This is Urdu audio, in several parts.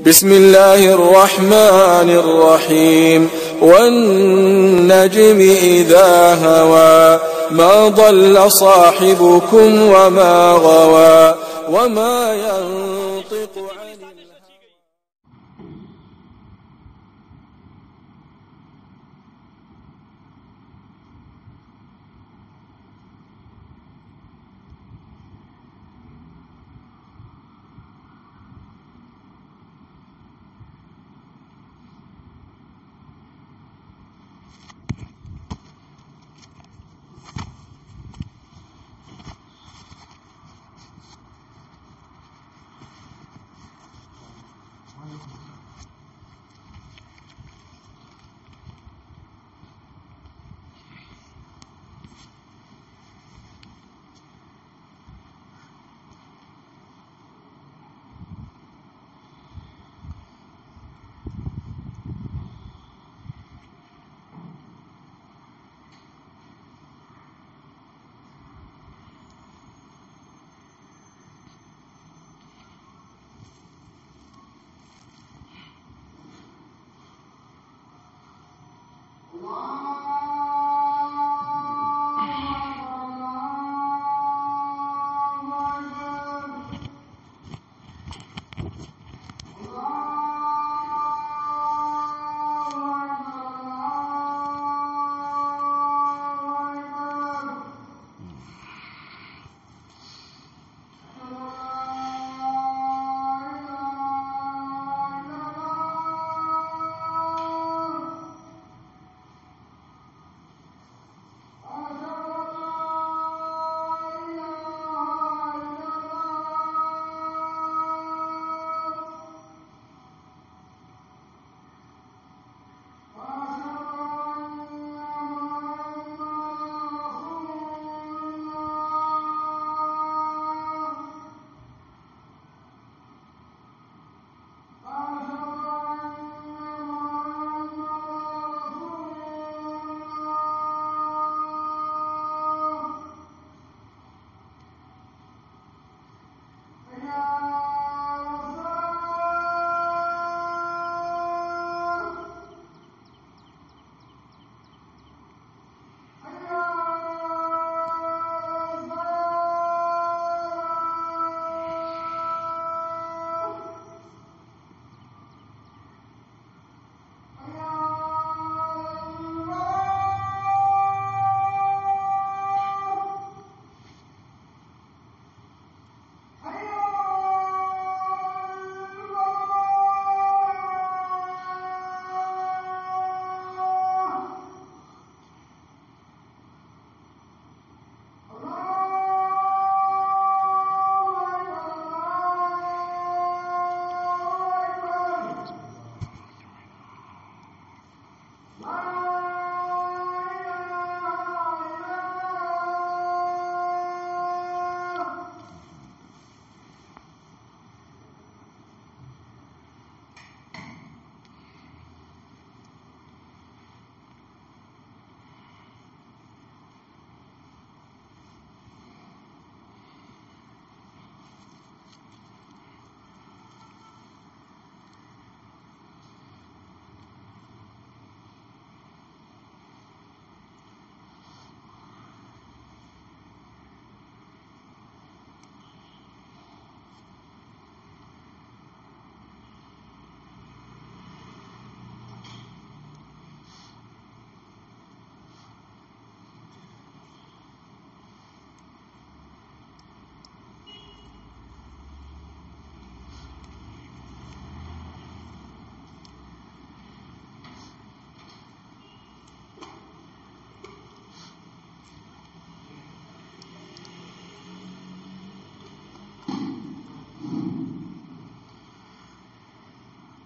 بسم الله الرحمن الرحيم والنجم إذا هوى ما ضل صاحبكم وما غوى وما ينطق عن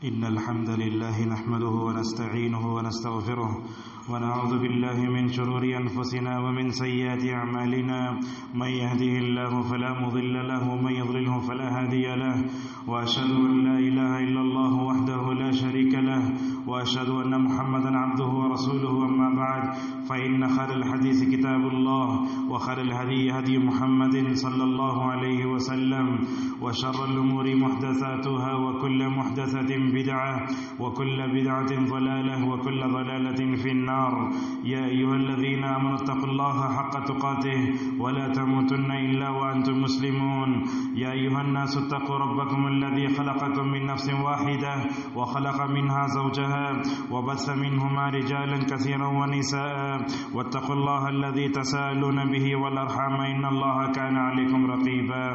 إن الحمد لله نحمده ونستعينه ونستغفره ونعوذ بالله من شرور أنفسنا ومن سيئات أعمالنا من يهده الله فلا مضل له ومن يضلله فلا هادي له وأشهد أن لا إله إلا الله وحده لا شريك له وأشهد أن محمدا عبده ورسوله أما بعد فإن خير الحديث كتاب الله وخير الهدي هدي محمد صلى الله عليه وسلم وشر الأمور محدثاتها وكل محدثة بدعة وكل بدعة ضلالة وكل ضلالة في النار يا أيها الذين آمنوا اتقوا الله حق تقاته ولا تموتن إلا وأنتم مسلمون يا أيها الناس اتقوا ربكم الذي خلقكم من نفس واحدة وخلق منها زوجها وبث منهما رجالا كثيرا ونساء واتقوا الله الذي تساءلون به والأرحام إن الله كان عليكم رقيبا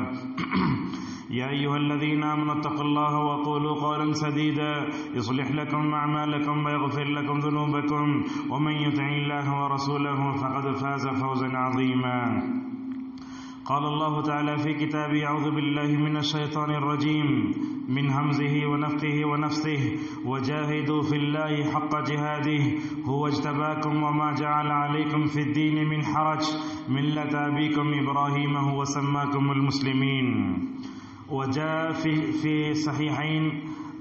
يا أيها الذين آمنوا اتقوا الله وقولوا قولا سديدا يصلح لكم أعمالكم ويغفر لكم ذنوبكم ومن يطع الله ورسوله فقد فاز فوزا عظيما قال الله تعالى في كتابه أعوذ بالله من الشيطان الرجيم من همزه ونفخه ونفثه وجاهدوا في الله حق جهاده هو اجتباكم وما جعل عليكم في الدين من حرج ملة أبيكم إبراهيم هو سماكم المسلمين وجاء في صحيحين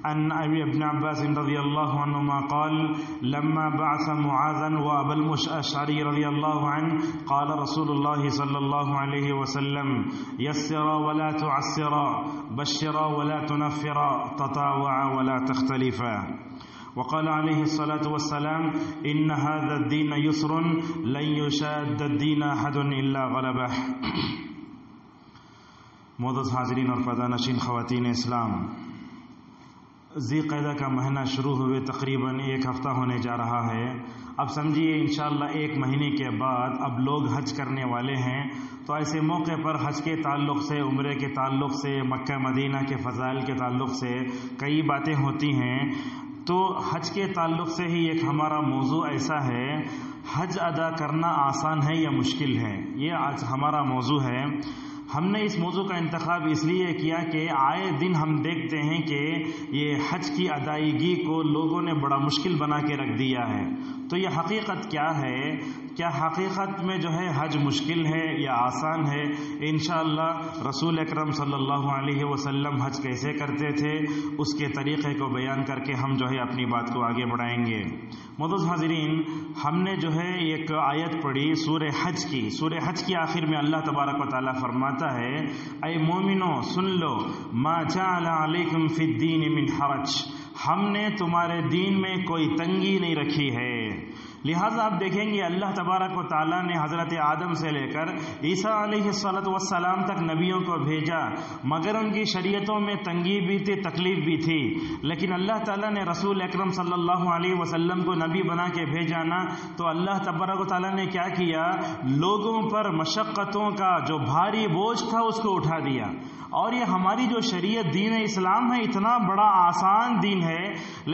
عن أبي ابن عباس رضي الله عنهما قال لما بعث معاذا وأبا الأشعري رضي الله عنه قال رسول الله صلى الله عليه وسلم يسرا ولا تعسرا بشرا ولا تنفرا تطاوعا ولا تختلفا وقال عليه الصلاة والسلام إن هذا الدين يسر لن يشاد الدين أحد إلا غلبه. معزز حاضرین اور پردہ خواتین اسلام، ذی قعدہ کا مہینہ شروع ہوئے تقریباً ایک ہفتہ ہونے جا رہا ہے. اب سمجھیے انشاءاللہ ایک مہینے کے بعد اب لوگ حج کرنے والے ہیں، تو ایسے موقع پر حج کے تعلق سے، عمرے کے تعلق سے، مکہ مدینہ کے فضائل کے تعلق سے کئی باتیں ہوتی ہیں. تو حج کے تعلق سے ہی ایک ہمارا موضوع ایسا ہے، حج ادا کرنا آسان ہے یا مشکل ہے، یہ آج ہمارا موضوع ہے. ہم نے اس موضوع کا انتخاب اس لیے کیا کہ آئے دن ہم دیکھتے ہیں کہ یہ حج کی ادائیگی کو لوگوں نے بڑا مشکل بنا کے رکھ دیا ہے. تو یہ حقیقت کیا ہے؟ کیا حقیقت میں جو ہے حج مشکل ہے یا آسان ہے؟ انشاءاللہ رسول اکرم صلی اللہ علیہ وسلم حج کیسے کرتے تھے اس کے طریقے کو بیان کر کے ہم جو ہے اپنی بات کو آگے بڑھائیں گے. معزز حاضرین، ہم نے جو ہے ایک آیت پڑھی سورہ حج کی. سورہ حج کی آخر میں اللہ تبارک و تعالیٰ فرماتا ہے اے مومنو سن لو ما جعل علیکم فی الدین من حرج، ہم نے تمہارے دین میں کوئی تنگی نہیں رکھی ہے. لہٰذا آپ دیکھیں گے اللہ تبارک و تعالیٰ نے حضرت آدم سے لے کر عیسیٰ علیہ السلام تک نبیوں کو بھیجا، مگر ان کی شریعتوں میں تنگی بھی تھی، تکلیف بھی تھی. لیکن اللہ تعالیٰ نے رسول اکرم صلی اللہ علیہ وسلم کو نبی بنا کے بھیجا نا، تو اللہ تبارک و تعالیٰ نے کیا کیا؟ لوگوں پر مشقتوں کا جو بھاری بوجھ تھا اس کو اٹھا دیا. اور یہ ہماری جو شریعت دین اسلام ہے اتنا بڑا آسان دین ہے،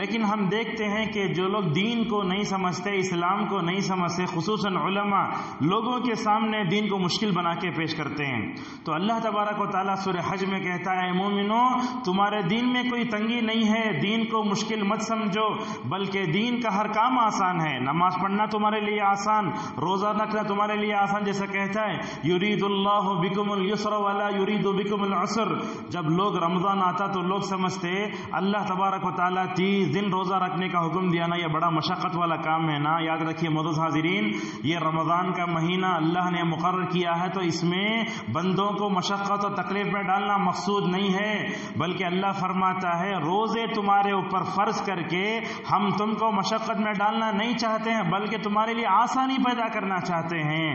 لیکن ہم دیکھتے ہیں کہ جو لوگ دین کو نہیں سمجھتے، اسلام کو نہیں سمجھتے، خصوصاً علماء لوگوں کے سامنے دین کو مشکل بنا کے پیش کرتے ہیں. تو اللہ تبارک و تعالیٰ سورہ حج میں کہتا ہے اے مومنو تمہارے دین میں کوئی تنگی نہیں ہے، دین کو مشکل مت سمجھو، بلکہ دین کا ہر کام آسان ہے. نماز پڑھنا تمہارے لیے آسان، روزہ رکھنا تمہارے لیے آسان. جیسا کہتا ہے یرید اللہ بکم اليسر ولا یرید بکم العسر. جب لوگ رمضان آتا تو لوگ سمجھتے اللہ تبارک و تعالیٰ 30 دن روزہ رکھنے کا حکم دیا نا، یہ بڑا مشقت والا کام ہے نا. یاد رکھیے معزز حاضرین، یہ رمضان کا مہینہ اللہ نے مقرر کیا ہے، تو اس میں بندوں کو مشقت اور تکلیف میں ڈالنا مقصود نہیں ہے، بلکہ اللہ فرماتا ہے روزے تمہارے اوپر فرض کر کے ہم تم کو مشقت میں ڈالنا نہیں چاہتے ہیں، بلکہ تمہارے لیے آسانی پیدا کرنا چاہتے ہیں.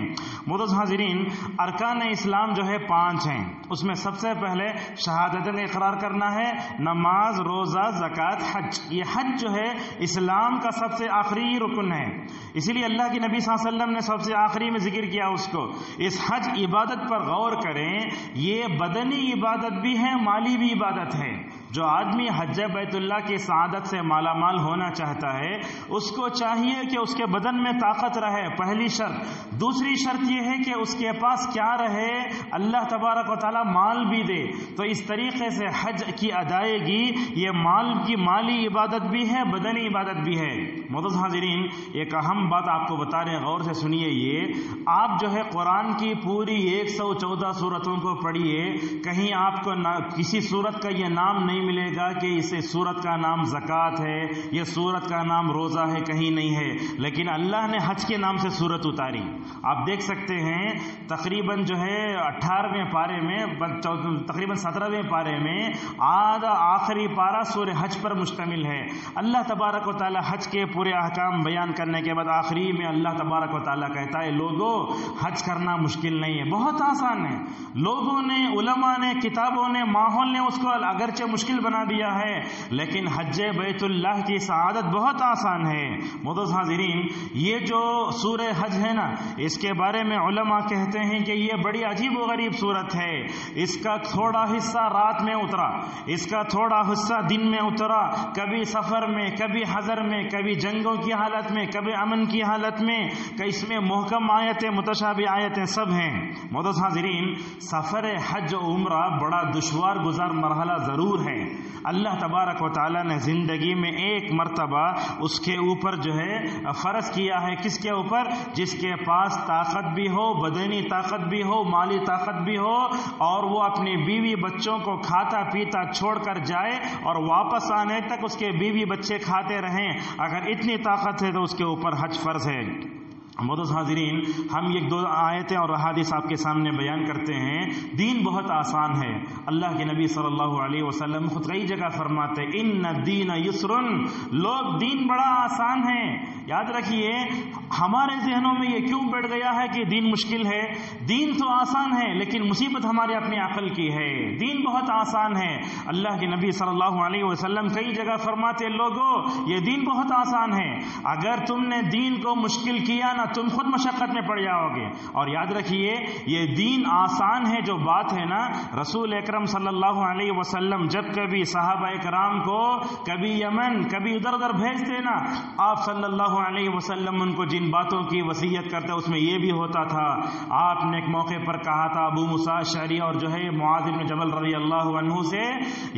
معزز حاضرین، ارکان اسلام جو ہے 5 ہیں. اس میں سب سے پہلے شہادتین اقرار کرنا ہے، نماز، روزہ، زکوٰۃ، حج. یہ حج جو ہے اسلام کا سب سے آخری رکن ہے، اسی لیے اللہ کے نبی صلی اللہ علیہ وسلم نے سب سے آخری میں ذکر کیا اس کو. اس حج عبادت پر غور کریں، یہ بدنی عبادت بھی ہے، مالی بھی عبادت ہے. جو آدمی حج بیت اللہ کی سعادت سے مالا مال ہونا چاہتا ہے اس کو چاہیے کہ اس کے بدن میں طاقت رہے، پہلی شرط. دوسری شرط یہ ہے کہ اس کے پاس کیا رہے؟ اللہ تبارک و تعالی مال بھی دے. تو اس طریقے سے حج کی ادائیگی یہ مال کی مالی عبادت بھی ہے، بدنی عبادت بھی ہے. معزز حاضرین، ایک اہم بات آپ کو بتا رہے ہیں، غور سے سنیے. یہ آپ جو ہے قرآن کی پوری 114 سورتوں کو پڑھیے، کہیں آپ کو کسی سورت کا یہ نام نہیں نہیں ملے گا کہ اسے سورت کا نام زکوٰۃ ہے، یہ سورت کا نام روزہ ہے، کہیں نہیں ہے، لیکن اللہ نے حج کے نام سے سورت اتاری۔ آپ دیکھ سکتے ہیں تقریباً جو ہے 18ویں پارے میں، تقریباً 17ویں پارے میں آخری پارہ سورہ حج پر مشتمل ہے۔ اللہ تبارک و تعالی حج کے پورے احکام بیان کرنے کے بعد آخری میں اللہ تبارک و تعالی کہتا ہے لوگوں حج کرنا مشکل نہیں ہے، بہت آسان ہے۔ لوگوں نے، علماء نے، کتابوں نے، ماحول نے اس کو اگرچہ مشکل بنا دیا ہے، لیکن حج بیت اللہ کی سعادت بہت آسان ہے۔ معزز حاضرین، یہ جو سورہ حج ہے نا، اس کے بارے میں علماء کہتے ہیں کہ یہ بڑی عجیب و غریب صورت ہے۔ اس کا تھوڑا حصہ رات میں اترا، اس کا تھوڑا حصہ دن میں اترا، کبھی سفر میں، کبھی حضر میں، کبھی جنگوں کی حالت میں، کبھی امن کی حالت میں، کہ اس میں محکم آیتیں، متشابہ آیتیں سب ہیں۔ معزز حاضرین، سفر حج و عمرہ بڑا دشوار گزار مرحلہ ضرور ہے۔ اللہ تبارک و تعالی نے زندگی میں ایک مرتبہ اس کے اوپر جو ہے فرض کیا ہے، کس کے اوپر؟ جس کے پاس طاقت بھی ہو، بدنی طاقت بھی ہو، مالی طاقت بھی ہو، اور وہ اپنی بیوی بچوں کو کھاتا پیتا چھوڑ کر جائے اور واپس آنے تک اس کے بیوی بچے کھاتے رہیں، اگر اتنی طاقت ہے تو اس کے اوپر حج فرض ہے۔ معزز حاضرین، ہم ایک دو آیتیں اور احادیث آپ کے سامنے بیان کرتے ہیں۔ دین بہت آسان ہے۔ اللہ کے نبی صلی اللہ علیہ وسلم خود کئی جگہ فرماتے ان الدین یسر، لوگ دین بڑا آسان ہے۔ یاد رکھیے، ہمارے ذہنوں میں یہ کیوں بیٹھ گیا ہے کہ دین مشکل ہے؟ دین تو آسان ہے، لیکن مصیبت ہمارے اپنی عقل کی ہے۔ دین بہت آسان ہے۔ اللہ کے نبی صلی اللہ علیہ وسلم کئی جگہ فرماتے لوگوں یہ دین بہت آسان ہے، اگر تم نے دین کو مشکل کیا نا تم خود مشقت میں پڑ جاؤ گے۔ اور یاد رکھیے، یہ دین آسان ہے جو بات ہے نا، رسول اکرم صلی اللہ علیہ وسلم جب کبھی صحابہ کرام کو کبھی یمن کبھی ادھر ادھر بھیجتے نا، آپ صلی اللہ علیہ وسلم ان کو جن باتوں کی وصیت کرتے اس میں یہ بھی ہوتا تھا۔ آپ نے ایک موقع پر کہا تھا ابو موسیٰ اشعری اور جو ہے معاذ بن جبل رضی اللہ عنہ سے،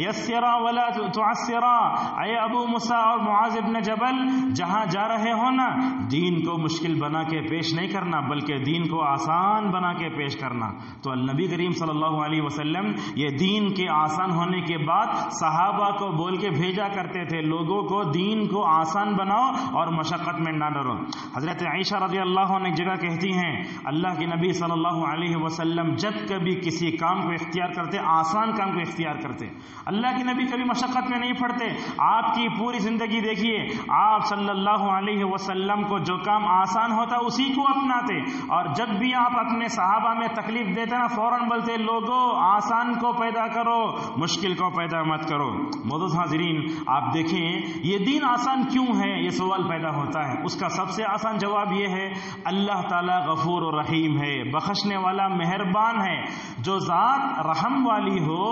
یسرا ولا تعسرا، اے ابو موسیٰ اور معاذ بن جبل، جہاں جا رہے ہو نا دین کو مشکل بنا کے پیش نہیں کرنا بلکہ دین کو آسان بنا کے پیش کرنا۔ تو نبی کریم صلی اللہ علیہ وسلم یہ دین کے آسان ہونے کے بعد صحابہ کو بول کے بھیجا کرتے تھے لوگوں کو دین کو آسان بناؤ اور مشقت میں نہ ڈرو۔ حضرت عائشہ رضی اللہ عنہ ایک جگہ کہتی ہیں اللہ کے نبی صلی اللہ علیہ وسلم جب کبھی کسی کام کو اختیار کرتے آسان کام کو اختیار کرتے، اللہ کے نبی کبھی مشقت میں نہیں پڑتے۔ آپ کی پوری زندگی دیکھیے، آپ صلی اللہ علیہ وسلم کو جو کام آسان ہوتا اسی کو اپناتے، اور جب بھی آپ اپنے صحابہ میں تکلیف دیتے نا فوراً بولتے لوگوں آسان کو پیدا کرو، مشکل کو پیدا مت کرو۔ معزز حاضرین، آپ دیکھیں یہ دین آسان کیوں ہے، یہ سوال پیدا ہوتا ہے۔ اس کا سب سے آسان جواب یہ ہے اللہ تعالیٰ غفور و رحیم ہے، بخشنے والا مہربان ہے۔ جو ذات رحم والی ہو،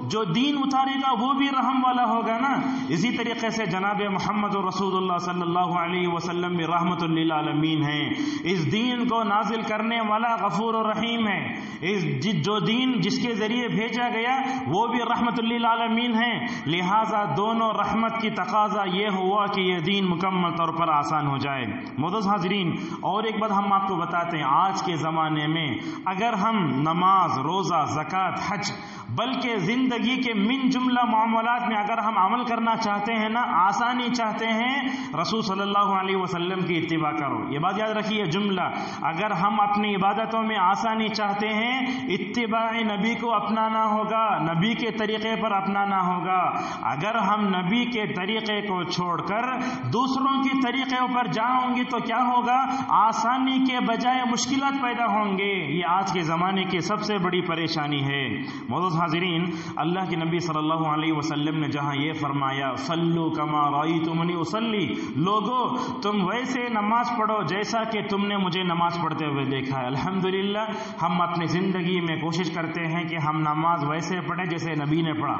جو دین اتارے گا وہ بھی رحم والا ہوگا نا۔ اسی طریقے سے جناب محمد رسول اللہ صلی اللہ علیہ وسلم بھی رحمت للعالمین ہے۔ اس دین کو نازل کرنے والا غفور و رحیم ہے۔ جو دین جس کے ذریعے بھیجا گیا وہ بھی رحمت للعالمین ہے، لہٰذا دونوں رحمت کی تقاضا یہ ہوا کہ یہ دین مکمل طور پر آسان ہو جائے۔ معزز حاضرین، اور ایک بات ہم آپ کو بتاتے ہیں، آج کے زمانے میں اگر ہم نماز، روزہ، زکوٰۃ، حج بلکہ زندگی کے من جملہ معاملات میں اگر ہم عمل کرنا چاہتے ہیں نا، آسانی چاہتے ہیں، رسول صلی اللہ علیہ وسلم کی اتباع کرو۔ یہ بات یاد رکھیے جملہ، اگر ہم اپنی عبادتوں میں آسانی چاہتے ہیں اتباع نبی کو اپنانا ہوگا، نبی کے طریقے پر اپنانا ہوگا۔ اگر ہم نبی کے طریقے کو چھوڑ کر دوسروں کے طریقے پر جاؤں گے تو کیا ہوگا؟ آسانی کے بجائے مشکلات پیدا ہوں گے۔ یہ آج کے زمانے کی سب سے بڑی پریشانی ہے۔ معزز حاضرین، اللہ کے نبی صلی اللہ علیہ وسلم نے جہاں یہ فرمایا صلو کما رأیتمونی اصلی، لوگو تم ویسے نماز پڑھو جیسا کہ تم نے مجھے نماز پڑھتے ہوئے دیکھا ہے۔ الحمدللہ ہم اپنی زندگی میں کوشش کرتے ہیں کہ ہم نماز ویسے پڑھیں جیسے نبی نے پڑھا۔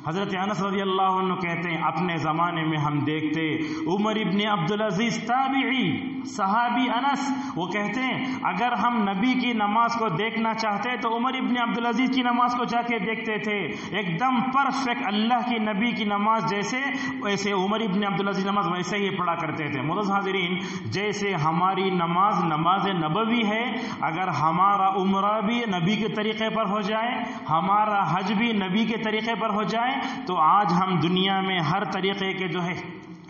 حضرت انس رضی اللہ عنہ کہتے ہیں اپنے زمانے میں ہم دیکھتے عمر ابن عبدالعزیز تابعی صحابی انس، وہ کہتے ہیں اگر ہم نبی کی نماز کو دیکھنا چاہتے تو عمر ابن عبدالعزیز کی نماز کو جا کے دیکھتے تھے، ایک دم پرفیکٹ اللہ کی نبی کی نماز جیسے ویسے عمر ابن عبدالعزیز نماز ویسے ہی پڑھا کرتے تھے۔ معزز حاضرین، جیسے ہماری نماز نماز نبوی ہے، اگر ہمارا عمرہ بھی نبی کے طریقے پر ہو جائے، ہمارا حج بھی نبی کے طریقے پر ہو جائے، تو آج ہم دنیا میں ہر طریقے کے جو ہے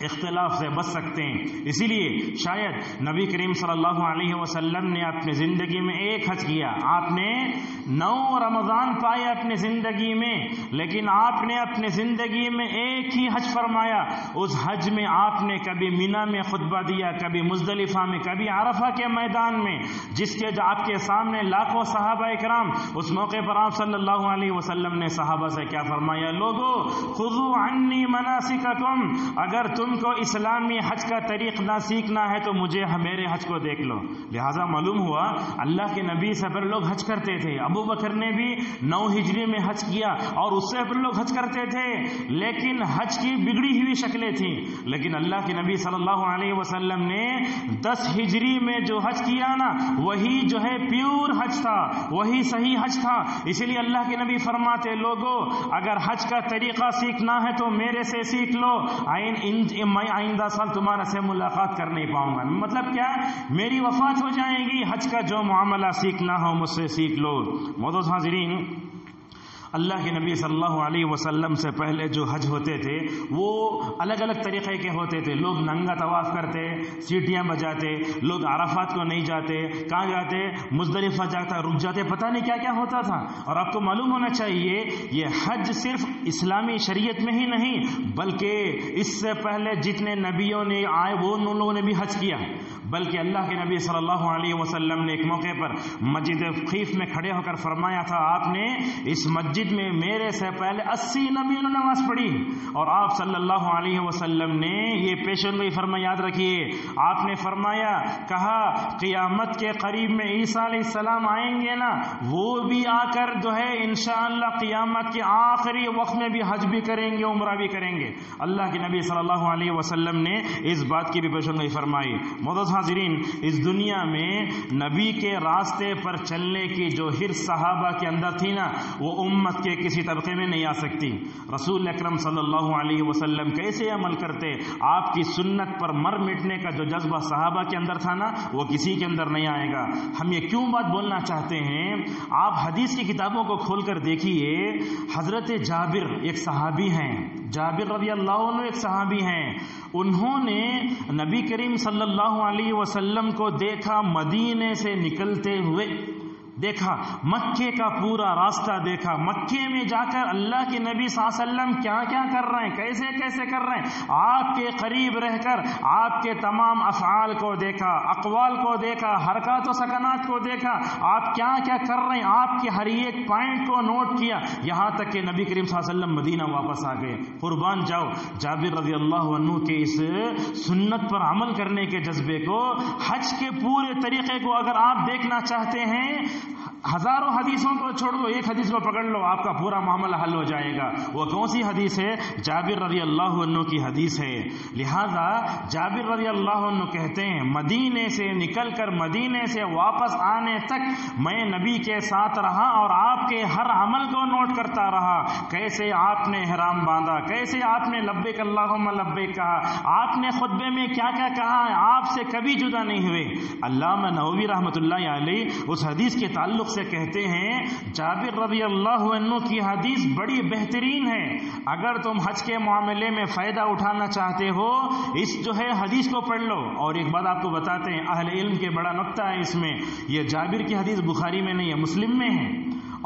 اختلاف سے بچ سکتے ہیں. اسی لیے شاید نبی کریم صلی اللہ علیہ وسلم نے اپنی زندگی میں ایک حج کیا. آپ نے 9 رمضان پائے اپنی زندگی میں، لیکن آپ نے اپنی زندگی میں ایک ہی حج فرمایا. اس حج میں آپ نے کبھی مینا میں خطبہ دیا، کبھی مزدلفہ میں، کبھی عرفہ کے میدان میں، جس کے آپ کے سامنے لاکھوں صحابہ کرام. اس موقع پر آپ صلی اللہ علیہ وسلم نے صحابہ سے کیا فرمایا؟ لوگو خذوا عنی مناسککم، اگر تم کو اسلامی حج کا طریق نہ سیکھنا ہے تو مجھے میرے حج کو دیکھ لو. لہذا معلوم ہوا اللہ کے نبی سے پہلے لوگ حج کرتے تھے. ابو بکر نے بھی 9 ہجری میں حج کیا اور اس سے پہلے لوگ حج کرتے تھے، لیکن حج کی بگڑی ہوئی شکلیں تھیں. لیکن اللہ کے نبی صلی اللہ علیہ وسلم نے 10 ہجری میں جو حج کیا نا، وہی جو ہے پیور حج تھا، وہی صحیح حج تھا. اسی لیے اللہ کے نبی فرماتے لوگو اگر حج کا طریقہ سیکھنا ہے تو میرے سے سیکھ لو، میں آئندہ سال تمہارے سے ملاقات کر نہیں پاؤں گا. مطلب کیا؟ میری وفات ہو جائے گی، حج کا جو معاملہ سیکھنا ہو مجھ سے سیکھ لو. معزز حاضرین، اللہ کے نبی صلی اللہ علیہ وسلم سے پہلے جو حج ہوتے تھے وہ الگ الگ طریقے کے ہوتے تھے. لوگ ننگا طواف کرتے، سیٹیاں بجاتے، لوگ عرفات کو نہیں جاتے، کہاں جاتے؟ مزدلفہ جاتا، رک جاتے، پتہ نہیں کیا کیا ہوتا تھا. اور آپ کو معلوم ہونا چاہیے یہ حج صرف اسلامی شریعت میں ہی نہیں، بلکہ اس سے پہلے جتنے نبیوں نے آئے وہ ان لوگوں نے بھی حج کیا. بلکہ اللہ کے نبی صلی اللہ علیہ وسلم نے ایک موقع پر مسجد خیف میں کھڑے ہو کر فرمایا تھا، آپ نے اس مسجد میں میرے سے پہلے 80 نبیوں نے نماز پڑھی. اور آپ صلی اللہ علیہ وسلم نے یہ پیشن گوئی فرمایا، یاد رکھیے، آپ نے فرمایا، کہا قیامت کے قریب میں عیسیٰ علیہ السلام آئیں گے نا، وہ بھی آ کر جو ہے انشاءاللہ قیامت کے آخری وقت میں بھی حج بھی کریں گے، عمرہ بھی کریں گے. اللہ کے نبی صلی اللہ علیہ وسلم نے اس بات کی بھی پیشن گوئی فرمائی. معزز حاضرین، اس دنیا میں نبی کے راستے پر چلنے کی جو حرص صحابہ کے اندر تھی نا، وہ امت کے کسی طبقے میں نہیں آ سکتی. رسول اکرم صلی اللہ علیہ وسلم کیسے عمل کرتے، آپ کی سنت پر مر مٹنے کا جو جذبہ صحابہ کے اندر تھا نا، وہ کسی کے اندر نہیں آئے گا. ہم یہ کیوں بات بولنا چاہتے ہیں؟ آپ حدیث کی کتابوں کو کھول کر دیکھیے، حضرت جابر ایک صحابی ہیں، جابر رضی اللہ عنہ ایک صحابی ہیں. انہوں نے نبی کریم صلی اللہ علیہ وسلم کو دیکھا مدینے سے نکلتے ہوئے، دیکھا مکے کا پورا راستہ دیکھا، مکے میں جا کر اللہ کے نبی صلی اللہ علیہ وسلم کیا کیا کر رہے ہیں، کیسے کیسے کر رہے ہیں، آپ کے قریب رہ کر آپ کے تمام افعال کو دیکھا، اقوال کو دیکھا، حرکات و سکنات کو دیکھا، آپ کیا کیا کر رہے ہیں، آپ کے ہر ایک پوائنٹ کو نوٹ کیا، یہاں تک کہ نبی کریم صلی اللہ علیہ وسلم مدینہ واپس آ گئے. قربان جاؤ جابر رضی اللہ عنہ کے اس سنت پر عمل کرنے کے جذبے کو. حج کے پورے طریقے کو اگر آپ دیکھنا چاہتے ہیں، ہزاروں حدیثوں کو چھوڑ دو، ایک حدیث کو پکڑ لو، آپ کا پورا معاملہ حل ہو جائے گا. وہ کون سی حدیث ہے؟ جابر رضی اللہ عنہ کی حدیث ہے. لہذا جابر رضی اللہ عنہ کہتے ہیں، مدینے سے نکل کر مدینے سے واپس آنے تک میں نبی کے ساتھ رہا اور آپ کے ہر عمل کو نوٹ کرتا رہا. کیسے آپ نے احرام باندھا، کیسے آپ نے لبیک اللہم لبیک کہا، آپ نے خطبے میں کیا کیا کہا ہے، آپ سے کبھی جدا نہیں ہوئے. علامہ نووی رحمۃ اللہ علیہ اس حدیث کے تعلق سے کہتے ہیں، جابر رضی اللہ عنہ کی حدیث بڑی بہترین ہے. اگر تم حج کے معاملے میں فائدہ اٹھانا چاہتے ہو، اس جو ہے حدیث کو پڑھ لو. اور ایک بات آپ کو بتاتے ہیں، اہل علم کے بڑا نقطہ ہے اس میں، یہ جابر کی حدیث بخاری میں نہیں ہے، مسلم میں ہے.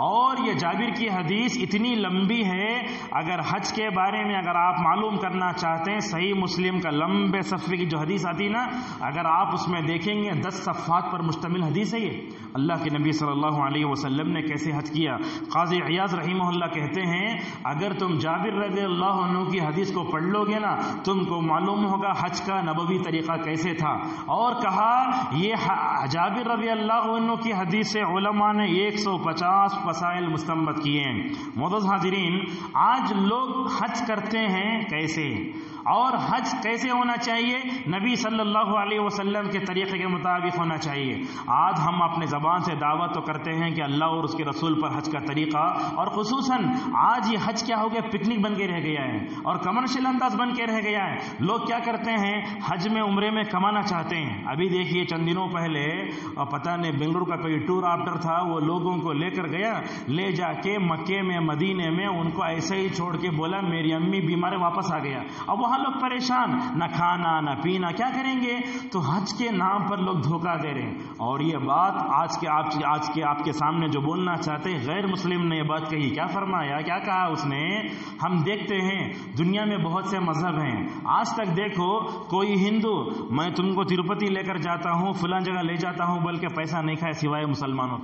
اور یہ جابر کی حدیث اتنی لمبی ہے، اگر حج کے بارے میں اگر آپ معلوم کرنا چاہتے ہیں، صحیح مسلم کا لمبے صفحے کی جو حدیث آتی نا، اگر آپ اس میں دیکھیں گے 10 صفحات پر مشتمل حدیث ہے. یہ اللہ کے نبی صلی اللہ علیہ وسلم نے کیسے حج کیا. قاضی عیاض رحمہ اللہ کہتے ہیں، اگر تم جابر رضی اللہ عنہ کی حدیث کو پڑھ لو گے نا، تم کو معلوم ہوگا حج کا نبوی طریقہ کیسے تھا. اور کہا یہ جابر رضی اللہ عنہ کی حدیث سے علماء نے 150 مسائل مستنبط کیے ہیں. معزز حاضرین، آج لوگ حج کرتے ہیں کیسے؟ اور حج کیسے ہونا چاہیے؟ نبی صلی اللہ علیہ وسلم کے طریقے کے مطابق ہونا چاہیے۔ آج ہم اپنے زبان سے دعوت تو کرتے ہیں کہ اللہ اور اس کے رسول پر حج کا طریقہ، اور خصوصاً آج یہ حج کیا ہو گیا، پکنک بن کے رہ گیا ہے اور کمرشل انداز بن کے رہ گیا ہے۔ لوگ کیا کرتے ہیں، حج میں عمرے میں کمانا چاہتے ہیں۔ ابھی دیکھیے چند دنوں پہلے پتہ نہیں بنگلور کا کوئی ٹور آپٹر تھا، وہ لوگوں کو لے کر گیا، لے جا کے مکے میں مدینے میں ان کو ایسے ہی چھوڑ کے بولا میری امی بیمار ہے، واپس آ گیا۔ اب وہاں لوگ پریشان، نہ کھانا نہ پینا، کیا کریں گے؟ تو حج کے نام پر لوگ دھوکہ دے رہے ہیں۔ اور یہ بات آج کے آپ کے سامنے جو بولنا چاہتے ہیں، غیر مسلم نے یہ بات کہی، کیا فرمایا، کیا کہا اس نے؟ ہم دیکھتے ہیں دنیا میں بہت سے مذہب ہیں، آج تک دیکھو کوئی ہندو میں تم کو تروپتی لے کر جاتا ہوں، فلاں جگہ لے جاتا ہوں، بلکہ پیسہ نہیں کھائے سوائے مسلمانوں۔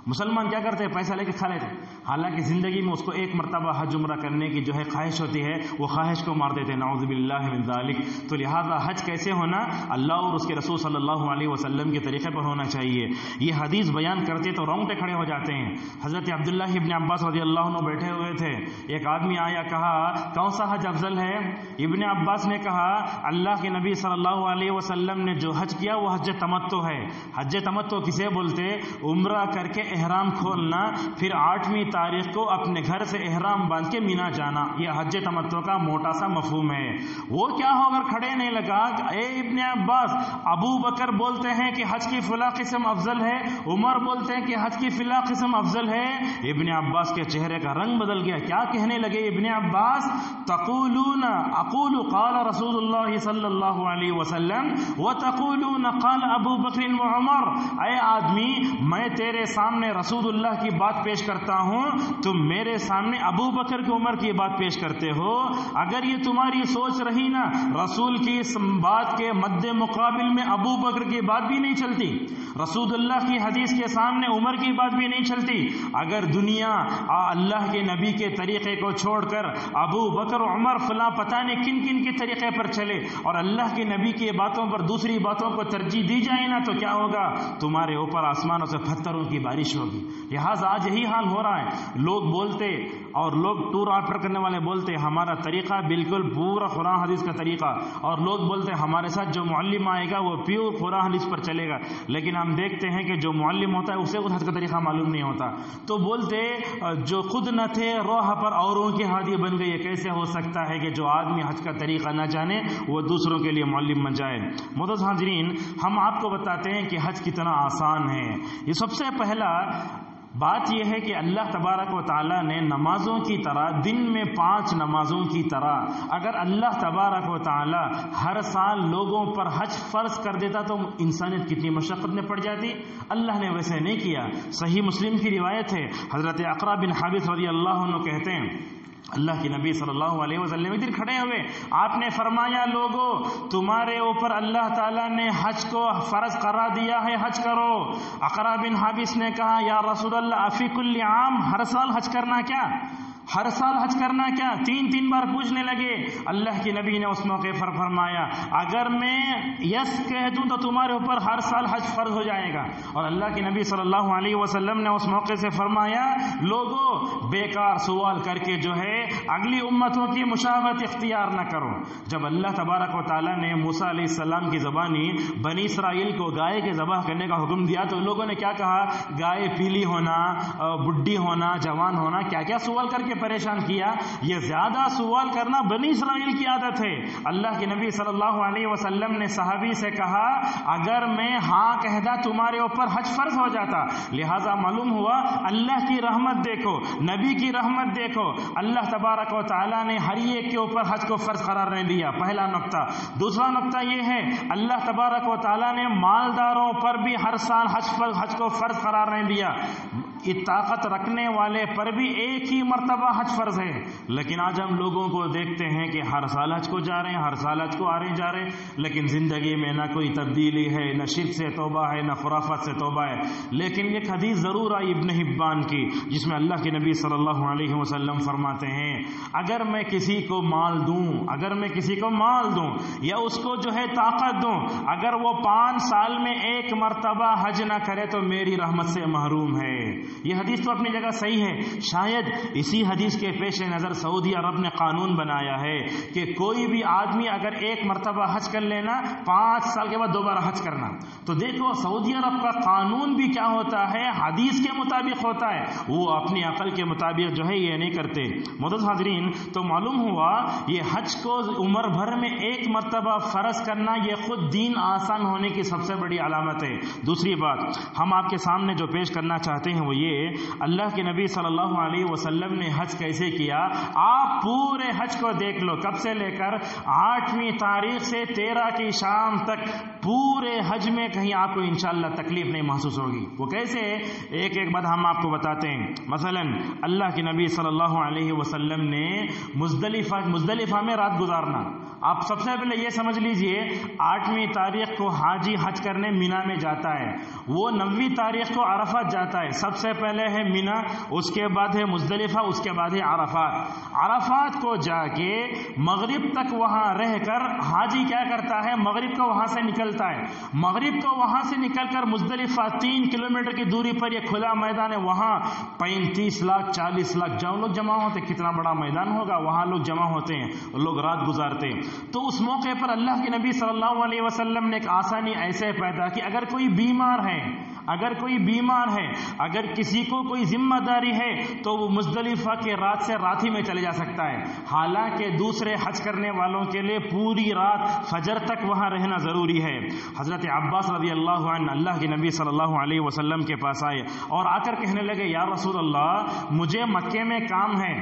مسلمان کیا کرتے ہیں؟ پیسہ لے کے کھا لیتے، حالانکہ زندگی میں اس کو ایک مرتبہ حج عمرہ کرنے کی جو ہے خواہش ہوتی ہے، وہ خواہش کو مار دیتے ہیں، نعوذ باللہ من ذالک۔ تو لہذا حج کیسے ہونا؟ اللہ اور اس کے رسول صلی اللہ علیہ وسلم کے طریقے پر ہونا چاہیے۔ یہ حدیث بیان کرتے تو رونگٹے کھڑے ہو جاتے ہیں۔ حضرت عبداللہ ابن عباس رضی اللہ عنہ بیٹھے ہوئے تھے، ایک آدمی آیا، کہا کون سا حج افضل ہے؟ ابن عباس نے کہا اللہ کے نبی صلی اللہ علیہ وسلم نے جو حج کیا وہ حج تمتع ہے۔ حج تمتع کسے بولتے؟ عمرہ کر کے احرام کھولنا، پھر 8ویں تاریخ کو اپنے گھر سے احرام باندھ کے مینا جانا، یہ حج تمتع کا موٹا سا مفہوم ہے۔ وہ کیا ہو کر کھڑے نہیں لگا، اے ابن عباس، ابو بکر بولتے ہیں کہ حج کی فلاں قسم افضل ہے، عمر بولتے ہیں کہ حج کی فلاں قسم افضل ہے۔ ابن عباس کے چہرے کا رنگ بدل گیا، کیا کہنے لگے ابن عباس؟ تقولون اقول قال رسول اللہ صلی اللہ علیہ وسلم وتقولون قال ابو بکر وعمر۔ اے آدمی، میں تیرے سامنے رسول اللہ کی بات پیش کرتا ہوں، تم میرے سامنے ابو بکر کی عمر کی بات پیش کرتے ہو۔ اگر یہ تمہاری سوچ رہی نا، رسول کی اس بات کے مد مقابل میں ابو بکر کی بات بھی نہیں چلتی، رسول اللہ کی حدیث کے سامنے عمر کی بات بھی نہیں چلتی۔ اگر دنیا اللہ کے نبی کے طریقے کو چھوڑ کر ابو بکر عمر فلاں پتہ نہیں کن کن کے طریقے پر چلے اور اللہ کے نبی کی باتوں پر دوسری باتوں کو ترجیح دی جائے نا، تو کیا ہوگا؟ تمہارے اوپر آسمانوں سے پتھروں کی بارش ہوگی۔ لہٰذا آج یہی حال ہو رہا ہے، لوگ بولتے اور لوگ ٹور آپٹر کرنے والے بولتے ہمارا طریقہ بالکل پورا قرآن حدیث کا طریقہ، اور لوگ بولتے ہمارے ساتھ جو معلم آئے گا وہ پیور قرآن حدیث پر چلے گا، لیکن ہم دیکھتے ہیں کہ جو معلم ہوتا ہے اسے اس حج کا طریقہ معلوم نہیں ہوتا۔ تو بولتے جو خود نہ تھے روح پر اوروں کے ہادی بن گئے۔ کیسے ہو سکتا ہے کہ جو آدمی حج کا طریقہ نہ جانے وہ دوسروں کے لیے معلم بن جائے؟ معزز حاضرین، ہم آپ کو بتاتے ہیں کہ حج کتنا آسان ہے۔ یہ سب سے پہلا بات یہ ہے کہ اللہ تبارک و تعالیٰ نے نمازوں کی طرح، دن میں 5 نمازوں کی طرح، اگر اللہ تبارک و تعالیٰ ہر سال لوگوں پر حج فرض کر دیتا تو انسانیت کتنی مشقت میں پڑ جاتی۔ اللہ نے ویسے نہیں کیا۔ صحیح مسلم کی روایت ہے، حضرت اقرا بن حابس رضی اللہ عنہ کہتے ہیں اللہ کے نبی صلی اللہ علیہ وسلم ادھر کھڑے ہوئے، آپ نے فرمایا لوگوں تمہارے اوپر اللہ تعالیٰ نے حج کو فرض قرار دیا ہے، حج کرو۔ اقرا بن حابس نے کہا یا رسول اللہ افی کل عام، ہر سال حج کرنا کیا؟ ہر سال حج کرنا کیا؟ 3 بار پوچھنے لگے۔ اللہ کے نبی نے اس موقع پر فرمایا اگر میں یس کہہ دوں تو تمہارے اوپر ہر سال حج فرض ہو جائے گا۔ اور اللہ کے نبی صلی اللہ علیہ وسلم نے اس موقع سے فرمایا لوگوں بیکار سوال کر کے جو ہے اگلی امتوں کی مشابہت اختیار نہ کرو۔ جب اللہ تبارک و تعالیٰ نے موسیٰ علیہ السلام کی زبانی بنی اسرائیل کو گائے کے ذبح کرنے کا حکم دیا تو لوگوں نے کیا کہا؟ گائے پیلی ہونا، بڈھی ہونا، جوان ہونا، کیا کیا سوال کر کے پریشان کیا۔ یہ زیادہ سوال کرنا بنی اسرائیل کی عادت ہے۔ اللہ کے نبی صلی اللہ علیہ وسلم نے صحابی سے کہا اگر میں ہاں کہتا تمہارے اوپر حج فرض ہو جاتا۔ لہذا معلوم ہوا اللہ کی رحمت دیکھو، نبی کی رحمت دیکھو، اللہ تبارک و تعالیٰ نے ہر ایک کے اوپر حج کو فرض قرار نہیں دیا، پہلا نقطہ۔ دوسرا نقطہ یہ ہے اللہ تبارک و تعالیٰ نے مالداروں پر بھی ہر سال حج کو فرض قرار نہیں دیا۔ طاقت رکھنے والے پر بھی ایک ہی مرتبہ حج فرض ہے، لیکن آج ہم لوگوں کو دیکھتے ہیں کہ ہر سال حج کو جا رہے ہیں، ہر سال حج کو آ رہے جا رہے ہیں، لیکن زندگی میں نہ کوئی تبدیلی ہے، نہ شرک سے توبہ ہے، نہ خرافات سے توبہ ہے۔ لیکن ایک حدیث ضرور آئی ابن حبان کی جس میں اللہ کے نبی صلی اللہ علیہ وسلم فرماتے ہیں اگر میں کسی کو مال دوں یا اس کو جو ہے طاقت دوں، اگر وہ 5 سال میں 1 مرتبہ حج نہ کرے تو میری رحمت سے محروم ہے۔ یہ حدیث تو اپنی جگہ صحیح ہے، شاید اسی حدیث کے پیش نظر سعودی عرب نے قانون بنایا ہے کہ کوئی بھی آدمی اگر ایک مرتبہ حج کر لینا 5 سال کے بعد دوبارہ حج کرنا. تو دیکھو سعودی عرب کا قانون بھی کیا ہوتا ہے, حدیث کے مطابق ہوتا ہے, وہ اپنی عقل کے مطابق جو ہے یہ نہیں کرتے. معزز حاضرین, تو معلوم ہوا یہ حج کو عمر بھر میں ایک مرتبہ فرض کرنا یہ خود دین آسان ہونے کی سب سے بڑی علامت ہے. دوسری بات ہم آپ کے سامنے جو پیش کرنا چاہتے ہیں وہ یہ, اللہ کے نبی صلی اللہ علیہ وسلم نے حج کیسے کیا. آپ پورے حج کو دیکھ لو, کب سے لے کر 8ویں تاریخ سے 13 کی شام تک پورے حج میں کہیں آپ کو انشاءاللہ تکلیف نہیں محسوس ہوگی. وہ کیسے, ایک ایک بات ہم آپ کو بتاتے ہیں. مثلا اللہ کے نبی صلی اللہ علیہ وسلم نے مزدلفہ میں رات گزارنا. آپ سب سے پہلے یہ سمجھ لیجئے 8ویں تاریخ کو حاجی حج کرنے مینا میں جاتا ہے, وہ 9ویں تاریخ کو عرفات جاتا ہے. سب سے پہلے ہے مینا, اس کے بعد ہے مزدلفہ, اس کے بعد ہے عرفات. عرفات کو جا کے مغرب تک وہاں رہ کر حاجی کیا کرتا ہے, مغرب کو وہاں سے نکلتا ہے. مغرب کو وہاں سے نکل کر مزدلفہ 3 کلومیٹر کی دوری پر یہ کھلا میدان ہے, وہاں 35 لاکھ 40 لاکھ لوگ جمع ہوتے. کتنا بڑا میدان ہوگا, وہاں لوگ جمع ہوتے ہیں, لوگ رات گزارتے ہیں. تو اس موقع پر اللہ کے نبی صلی اللہ علیہ وسلم نے ایک آسانی ایسے پیدا کی, اگر کوئی بیمار ہے, اگر کسی کو کوئی ذمہ داری ہے تو وہ مزدلفہ کے رات سے رات ہی میں چلے جا سکتا ہے. حالانکہ دوسرے حج کرنے والوں کے لیے پوری رات فجر تک وہاں رہنا ضروری ہے. حضرت عباس رضی اللہ عنہ اللہ کے نبی صلی اللہ علیہ وسلم کے پاس آئے اور آ کر کہنے لگے, یا رسول اللہ مجھے مکے میں کام ہے.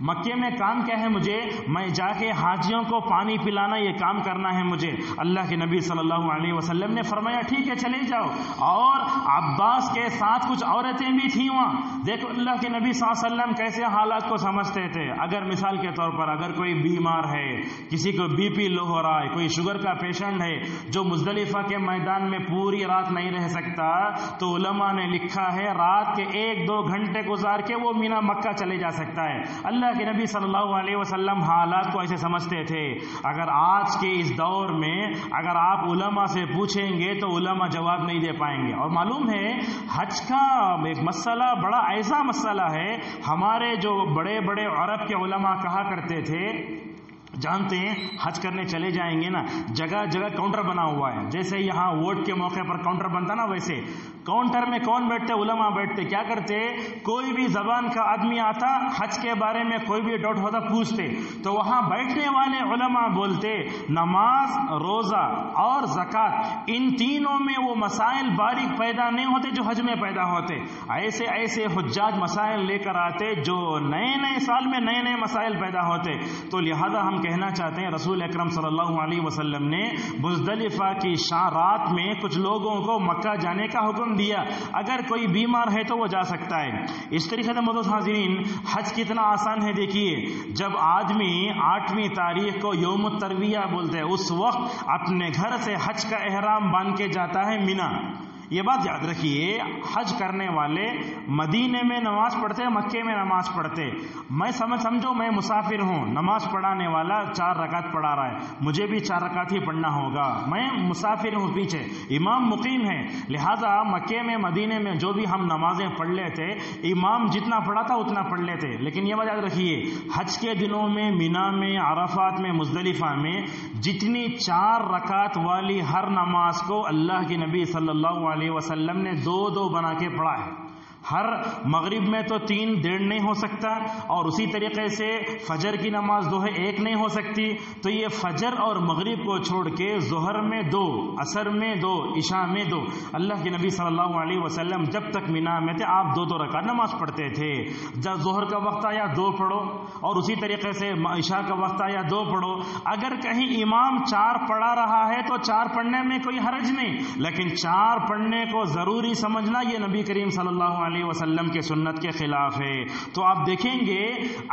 مکے میں کام کیا ہے مجھے, میں جا کے حاجیوں کو پانی پلانا, یہ کام کرنا ہے مجھے. اللہ کے نبی صلی اللہ علیہ وسلم نے فرمایا ٹھیک ہے چلے جاؤ. اور عباس کے ساتھ کچھ عورتیں بھی تھیں وہاں. دیکھو اللہ کے نبی صلی اللہ علیہ وسلم کیسے حالات کو سمجھتے تھے. اگر مثال کے طور پر اگر کوئی بیمار ہے, کسی کو بی پی لو ہو رہا ہے, کوئی شوگر کا پیشنٹ ہے جو مزدلفہ کے میدان میں پوری رات نہیں رہ سکتا, تو علماء نے لکھا ہے رات کے 1-2 گھنٹے گزار کے وہ مینا مکہ چلے جا سکتا ہے. اللہ کے نبی صلی اللہ علیہ وسلم حالات کو ایسے سمجھتے تھے. اگر آج کے اس دور میں اگر آپ علماء سے پوچھیں گے تو علماء جواب نہیں دے پائیں گے. اور معلوم ہے حج کا ایک مسئلہ بڑا ایسا مسئلہ ہے, ہمارے جو بڑے بڑے عرب کے علماء کہا کرتے تھے, جانتے ہیں حج کرنے چلے جائیں گے نا, جگہ جگہ کاؤنٹر بنا ہوا ہے. جیسے یہاں ووٹ کے موقع پر کاؤنٹر بنتا نا, ویسے کاؤنٹر میں کون بیٹھتے, علماء بیٹھتے. کیا کرتے, کوئی بھی زبان کا آدمی آتا, حج کے بارے میں کوئی بھی ڈاؤٹ ہوتا پوچھتے, تو وہاں بیٹھنے والے علماء بولتے نماز, روزہ اور زکوٰۃ ان تینوں میں وہ مسائل باریک پیدا نہیں ہوتے جو حج میں پیدا ہوتے. ایسے ایسے حجاج مسائل لے کر آتے جو نئے سال میں نئے مسائل پیدا ہوتے. تو لہذا ہم کہنا چاہتے ہیں رسول اکرم صلی اللہ علیہ وسلم نے مزدلفہ کی رات میں کچھ لوگوں کو مکہ جانے کا حکم دیا. اگر کوئی بیمار ہے تو وہ جا سکتا ہے. اس طریقے سے معزز حاضرین حج کتنا آسان ہے. دیکھیے جب آدمی 8ویں تاریخ کو یوم الترویہ بولتے ہیں, اس وقت اپنے گھر سے حج کا احرام باندھ کے جاتا ہے مینا. یہ بات یاد رکھیے, حج کرنے والے مدینے میں نماز پڑھتے, مکے میں نماز پڑھتے. میں سمجھو میں مسافر ہوں, نماز پڑھانے والا 4 رکعت پڑھا رہا ہے, مجھے بھی 4 رکعت ہی پڑھنا ہوگا. میں مسافر ہوں, پیچھے امام مقیم ہے, لہذا مکے میں مدینے میں جو بھی ہم نمازیں پڑھ لیتے, امام جتنا پڑھا تھا اتنا پڑھ لیتے. لیکن یہ بات یاد رکھیے حج کے دنوں میں مینا میں, عرفات میں, مزدلفہ میں جتنی 4 رکعت والی ہر نماز کو اللہ کے نبی صلی اللہ علیہ وسلم نے 2 بنا کے پڑھا ہے. ہر مغرب میں تو 3 ڈیڑھ نہیں ہو سکتا, اور اسی طریقے سے فجر کی نماز 2 ہے, 1 نہیں ہو سکتی. تو یہ فجر اور مغرب کو چھوڑ کے ظہر میں 2, عصر میں 2, عشاء میں 2. اللہ کے نبی صلی اللہ علیہ وسلم جب تک مینا میں تھے آپ 2 رکعت نماز پڑھتے تھے. جب ظہر کا وقت آیا 2 پڑھو, اور اسی طریقے سے عشاء کا وقت آیا 2 پڑھو. اگر کہیں امام 4 پڑھا رہا ہے تو 4 پڑھنے میں کوئی حرج نہیں, لیکن 4 پڑھنے کو ضروری سمجھنا یہ نبی کریم صلی اللہ علیہ وسلم کے سنت کے خلاف ہے. تو آپ دیکھیں گے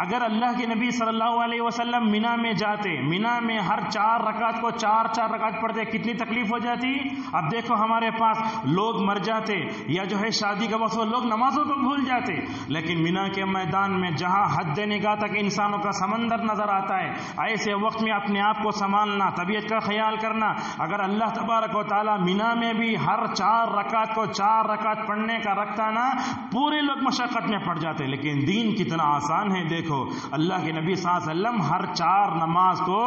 اگر اللہ کے نبی صلی اللہ علیہ وسلم مینا میں جاتے, مینا میں ہر 4 رکعت کو 4 رکعت پڑھتے, کتنی تکلیف ہو جاتی. اب دیکھو ہمارے پاس لوگ مر جاتے, یا جو ہے شادی کا وقت لوگ نمازوں کو بھول جاتے, لیکن مینا کے میدان میں جہاں حد نگاہ تک انسانوں کا سمندر نظر آتا ہے, ایسے وقت میں اپنے آپ کو سنبھالنا, طبیعت کا خیال کرنا. اگر اللہ تبارک و تعالی مینا میں بھی ہر 4 رکعت کو 4 رکعت پڑھنے کا رکھتا نا, پورے لوگ مشقت میں پڑ جاتے، لیکن دین کتنا آسان ہے۔ دیکھو اللہ کے نبی صلی اللہ علیہ وسلم ہر 4 نماز کو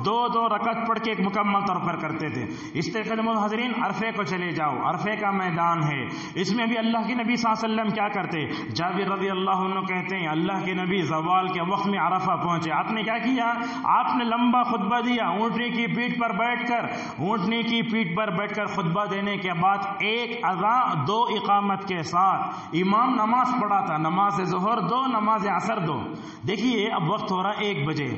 2 رکعت پڑھ کے ایک مکمل طور پر کرتے تھے۔ اس طریقے سے حضرین عرفے کو چلے جاؤ، عرفے کا میدان ہے، اس میں بھی اللہ کے نبی صلی اللہ علیہ وسلم کیا کرتے؟ جابر رضی اللہ عنہ کہتے ہیں اللہ کے نبی زوال کے وقت میں عرفہ پہنچے، آپ نے کیا کیا؟ آپ نے لمبا خطبہ دیا، اونٹنی کی پیٹھ پر بیٹھ کر خطبہ دینے کے بعد 1 اذان 2 اقامت کے ساتھ امام نماز پڑھا تھا، نماز ظہر 2، نماز عصر 2۔ دیکھیے اب وقت ہو رہا 1 بجے،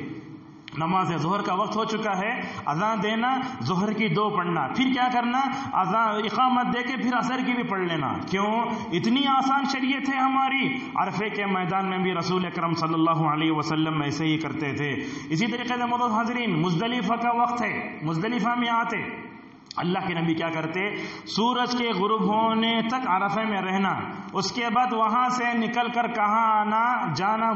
نماز ظہر کا وقت ہو چکا ہے، اذان دینا، ظہر کی 2 پڑھنا، پھر کیا کرنا؟ اذان اقامت دے کے پھر عصر کی بھی پڑھ لینا۔ کیوں؟ اتنی آسان شریعت ہے ہماری۔ عرفے کے میدان میں بھی رسول اکرم صلی اللہ علیہ وسلم ایسے ہی کرتے تھے۔ اسی طریقے سے معزز حاضرین مزدلفہ کا وقت ہے، مزدلفہ میں آتے اللہ کے نبی کیا کرتے؟ سورج کے غروب ہونے تک عرفے میں رہنا، اس کے بعد وہاں سے نکل کر کہاں آنا؟ جانا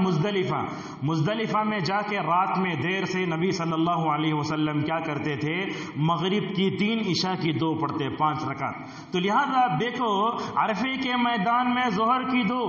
مزدلفہ میں جا کے رات میں دیر سے نبی صلی اللہ علیہ وسلم کیا کرتے تھے؟ مغرب کی 3، عشاء کی 2 پڑھتے، 5 رکعت۔ تو لہذا دیکھو عرفے کے میدان میں ظہر کی 2،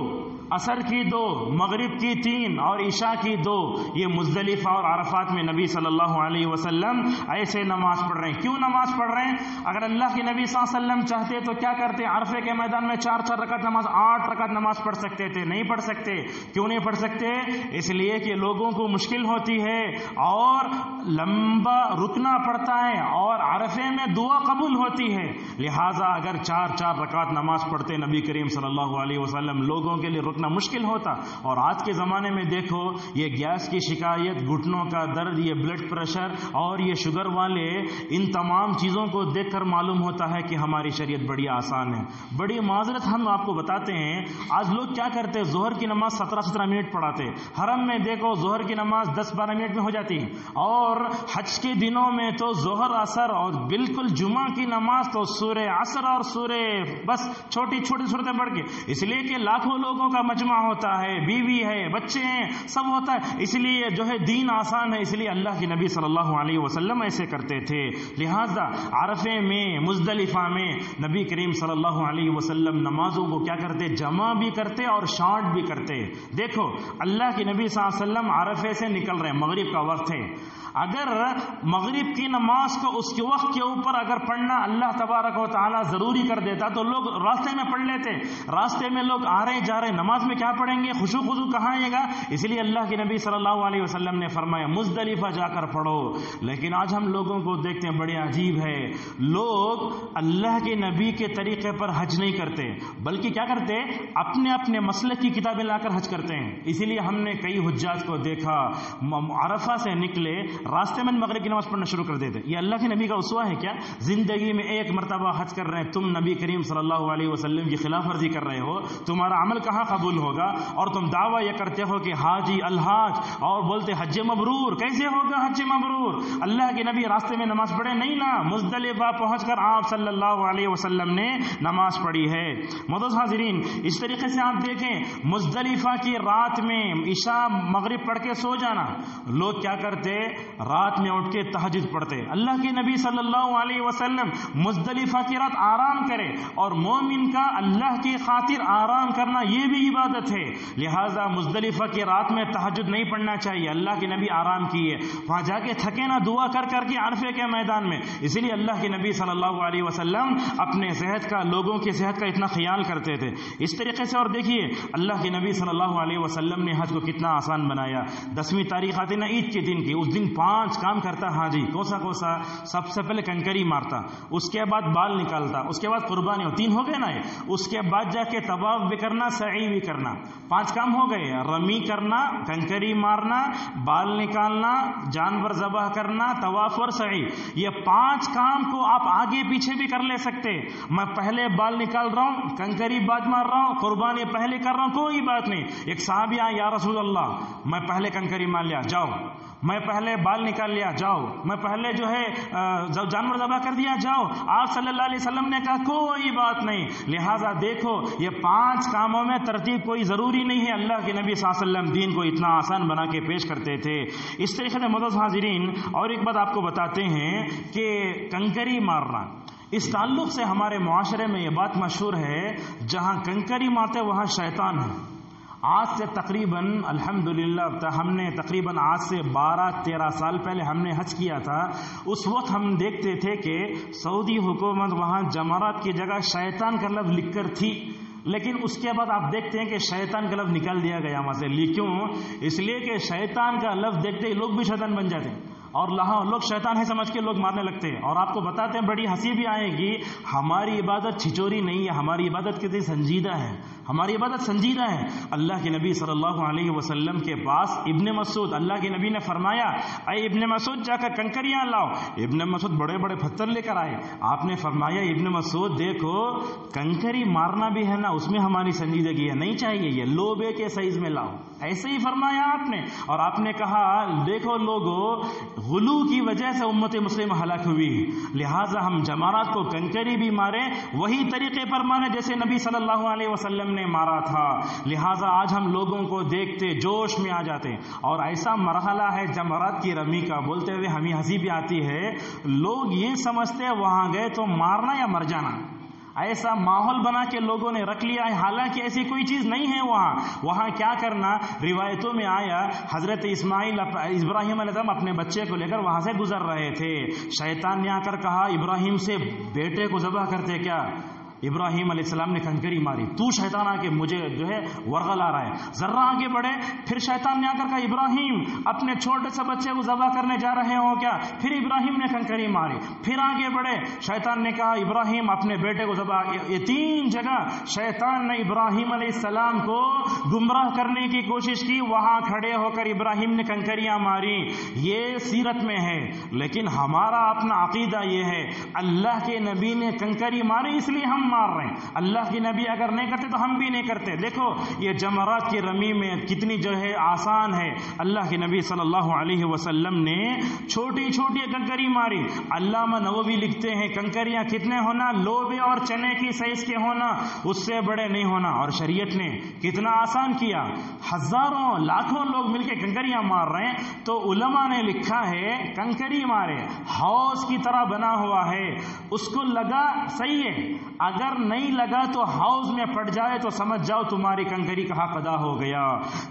عصر کی 2، مغرب کی 3 اور عشاء کی 2، یہ مزدلفہ اور عرفات میں نبی صلی اللہ علیہ وسلم ایسے نماز پڑھ رہے ہیں۔ کیوں نماز پڑھ رہے ہیں؟ اگر اللہ کے نبی صلی اللہ علیہ وسلم چاہتے تو کیا کرتے؟ عرفے کے میدان میں 4 رکعت نماز، 8 رکعت نماز پڑھ سکتے تھے، نہیں پڑھ سکتے۔ کیوں نہیں پڑھ سکتے؟ اس لیے کہ لوگوں کو مشکل ہوتی ہے اور لمبا رکنا پڑتا ہے اور عرفے میں دعا قبول ہوتی ہے، لہٰذا اگر 4 رکعت نماز پڑھتے نبی کریم صلی اللہ علیہ وسلم، لوگوں کے لیے رکنا مشکل ہوتا۔ اور آج کے زمانے میں دیکھو یہ گیس کی شکایت، گھٹنوں کا درد، یہ بلڈ پریشر اور یہ شوگر والے، ان تمام چیزوں کو دیکھ کر معلوم ہوتا ہے کہ ہماری شریعت بڑی آسان ہے۔ بڑی معذرت ہم آپ کو بتاتے ہیں، آج لوگ کیا کرتے؟ ظہر کی نماز 17 منٹ پڑھاتے، حرم میں دیکھو ظہر کی نماز 10-12 منٹ میں ہو جاتی ہے، اور حج کے دنوں میں تو ظہر، عصر اور بالکل جمعہ کی نماز تو سورہ عصر اور سورہ بس چھوٹی صورتیں پڑھ کے، اس لیے کہ لاکھوں لوگوں کا مجمع ہوتا ہے، بیوی ہے، بچے ہیں، سب ہوتا ہے، اس لیے جو ہے دین آسان ہے، اس لیے اللہ کے نبی صلی اللہ علیہ وسلم ایسے کرتے تھے۔ لہذا عرفے میں، مزدلفہ میں نبی کریم صلی اللہ علیہ وسلم نمازوں کو کیا کرتے؟ جمع بھی کرتے اور شارٹ بھی کرتے۔ دیکھو اللہ کے نبی صلی اللہ علیہ وسلم عرفے سے نکل رہے ہیں، مغرب کا وقت ہے، اگر مغرب کی نماز کو اس کے وقت کے اوپر اگر پڑھنا اللہ تبارک و تعالی ضروری کر دیتا تو لوگ راستے میں پڑھ لیتے، راستے میں لوگ آ رہے جا رہے، نماز میں کیا پڑھیں گے؟ خشوع خضوع کہاں آئے گا؟ اس لیے اللہ کے نبی صلی اللہ علیہ وسلم نے فرمایا مزدلفہ جا کر پڑھو۔ لیکن آج ہم لوگوں کو دیکھتے ہیں، بڑے عجیب ہے، لوگ اللہ کے نبی کے طریقے پر حج نہیں کرتے، بلکہ کیا کرتے؟ اپنے مسلک کی کتابیں لا کر حج کرتے ہیں۔ اسی لیے ہم نے کئی حجاج کو دیکھا عرفہ سے نکلے، راستے میں مغرب کی نماز پڑھنا شروع کر دیتے۔ یہ اللہ کے نبی کا اسوہ ہے کیا؟ زندگی میں 1 مرتبہ حج کر رہے ہیں تم، نبی کریم صلی اللہ علیہ وسلم کی خلاف ورزی کر رہے ہو، تمہارا عمل کہاں قبول ہوگا؟ اور تم دعویٰ یہ کرتے ہو کہ حاجی الحاج، اور بولتے حج مبرور، کیسے ہوگا حج مبرور؟ اللہ کے نبی راستے میں نماز پڑھے نہیں نا، مزدلفہ پہنچ کر آپ صلی اللہ علیہ وسلم نے نماز پڑھی ہے۔ معزز حاضرین اس طریقے سے آپ دیکھیں مزدلفہ کی رات میں عشاء مغرب پڑھ کے سو جانا، لوگ کیا کرتے؟ رات میں اٹھ کے تہجد پڑھتے۔ اللہ کے نبی صلی اللہ علیہ وسلم مزدلفہ کی رات آرام کرے، اور مومن کا اللہ کی خاطر آرام کرنا یہ بھی عبادت ہے، لہذا مزدلفہ کی رات میں تہجد نہیں پڑھنا چاہیے۔ اللہ کے نبی آرام کیے، وہاں جا کے تھکے نہ، دعا کر کے عرفے کے میدان میں، اسی لیے اللہ کے نبی صلی اللہ علیہ وسلم اپنے صحت کا، لوگوں کی صحت کا اتنا خیال کرتے تھے۔ اس طریقے سے اور دیکھیے اللہ کے نبی صلی اللہ علیہ وسلم نے حج کو کتنا آسان بنایا۔ 10ویں تاریخ آتی نا عید کے دن کی، اس دن 5 کام کرتا حاجی۔ کوسا سب سے پہلے کنکری مارتا، اس کے بعد بال نکالتا، اس کے بعد قربانی، 3 ہو گئے نا، اس کے بعد جا کے طواف بھی کرنا، سعی بھی کرنا، 5 کام ہو گئے۔ رمی کرنا، کنکری مارنا، بال نکالنا، جانور ذبح کرنا، طواف اور سعی، یہ 5 کام کو آپ آگے پیچھے بھی کر لے سکتے۔ میں پہلے بال نکال رہا ہوں، کنکری بعد مار رہا ہوں، قربانی پہلے کر رہا ہوں، کوئی بات نہیں۔ ایک صحابی آئے، یا رسول اللہ میں پہلے کنکری مار لیا، جاؤ، میں پہلے بال نکال لیا، جاؤ، میں پہلے جو ہے جانور ذبح کر دیا، جاؤ۔ آپ صلی اللہ علیہ وسلم نے کہا کوئی بات نہیں۔ لہٰذا دیکھو یہ 5 کاموں میں ترتیب کوئی ضروری نہیں ہے، اللہ کے نبی صلی اللہ علیہ وسلم دین کو اتنا آسان بنا کے پیش کرتے تھے۔ اس طریقے سے معزز حاضرین اور ایک بات آپ کو بتاتے ہیں کہ کنکری مارنا اس تعلق سے ہمارے معاشرے میں یہ بات مشہور ہے، جہاں کنکری مارتے وہاں شیطان ہے۔ آج سے تقریباً الحمدللہ ہم نے تقریباً آج سے 12-13 سال پہلے ہم نے حج کیا تھا۔ اس وقت ہم دیکھتے تھے کہ سعودی حکومت وہاں جمرات کی جگہ شیطان کا لفظ لکھ کر تھی، لیکن اس کے بعد آپ دیکھتے ہیں کہ شیطان کا لفظ نکال دیا گیا وہاں سے۔ کیوں؟ اس لیے کہ شیطان کا لفظ دیکھتے ہی لوگ بھی شیطان بن جاتے ہیں، اور لوگ شیطان ہے سمجھ کے لوگ مارنے لگتے ہیں۔ اور آپ کو بتاتے ہیں، بڑی ہنسی بھی آئے گی، ہماری عبادت چھچوری نہیں ہے، ہماری عبادت کتنی سنجیدہ ہے، ہماری عبادت سنجیدہ ہے۔ اللہ کے نبی صلی اللہ علیہ وسلم کے پاس ابن مسعود، اللہ کے نبی نے فرمایا اے ابن مسعود جا کر کنکریاں لاؤ۔ ابن مسعود بڑے بڑے پتھر لے کر آئے۔ آپ نے فرمایا ابن مسعود دیکھو کنکری مارنا بھی ہے نا، اس میں ہماری سنجیدگی ہے، نہیں چاہیے یہ لوبے کے سائز میں لاؤ، ایسے ہی فرمایا آپ نے۔ اور آپ نے کہا دیکھو لوگوں، غلو کی وجہ سے امت مسلمہ ہلاک ہوئی، لہٰذا ہم جمرات کو کنکری بھی مارے وہی طریقے پر مارے جیسے نبی صلی اللہ علیہ وسلم نے مارا تھا۔ لہٰذا آج ہم لوگوں کو دیکھتے جوش میں آ جاتے، اور ایسا مرحلہ ہے جمرات کی رمی کا، بولتے ہوئے ہمیں ہنسی بھی آتی ہے، لوگ یہ سمجھتے وہاں گئے تو مارنا یا مر جانا، ایسا ماحول بنا کے لوگوں نے رکھ لیا ہے، حالانکہ ایسی کوئی چیز نہیں ہے وہاں کیا کرنا۔ روایتوں میں آیا حضرت ابراہیم علیہ السلام اپنے بچے کو لے کر وہاں سے گزر رہے تھے، شیطان نے آ کر کہا ابراہیم سے بیٹے کو ذبح کرتے کیا؟ ابراہیم علیہ السلام نے کنکری ماری، تو شیطان آ کے مجھے جو ہے ورغل آ رہا ہے، ذرا آگے بڑھے، پھر شیطان نے آ کر کہا ابراہیم اپنے چھوٹے سے بچے کو ذبح کرنے جا رہے ہو کیا؟ پھر ابراہیم نے کنکری ماری، پھر آگے بڑھے، شیطان نے کہا ابراہیم اپنے بیٹے کو ذبح۔ یہ 3 جگہ شیطان نے ابراہیم علیہ السلام کو گمراہ کرنے کی کوشش کی، وہاں کھڑے ہو کر ابراہیم نے کنکریاں ماری۔ یہ سیرت میں ہے، لیکن ہمارا اپنا عقیدہ یہ ہے اللہ کے نبی نے کنکری ماری اس لیے ہم مار رہے ہیں، اللہ کے نبی اگر نہیں کرتے تو ہم بھی نہیں کرتے۔ دیکھو یہ جمرات کی رمی میں کتنی جو ہے آسان ہے، اللہ کے نبی صلی اللہ علیہ وسلم نے چھوٹی چھوٹی کنکری ماری۔ علامہ نووی لکھتے ہیں کنکریاں کتنے ہونا، لوبے اور چنے کی سائز کے ہونا، اس سے بڑے نہیں ہونا، اور شریعت نے کتنا آسان کیا، ہزاروں لاکھوں لوگ مل کے کنکریاں مار رہے ہیں۔ تو علماء نے لکھا ہے کنکری مارے حوض کی طرح بنا ہوا ہے، اس کو لگا صحیح ہے، اگر نہیں لگا تو حوض میں پڑ جائے تو سمجھ جاؤ تمہاری کنکری کا حق ادا ہو گیا۔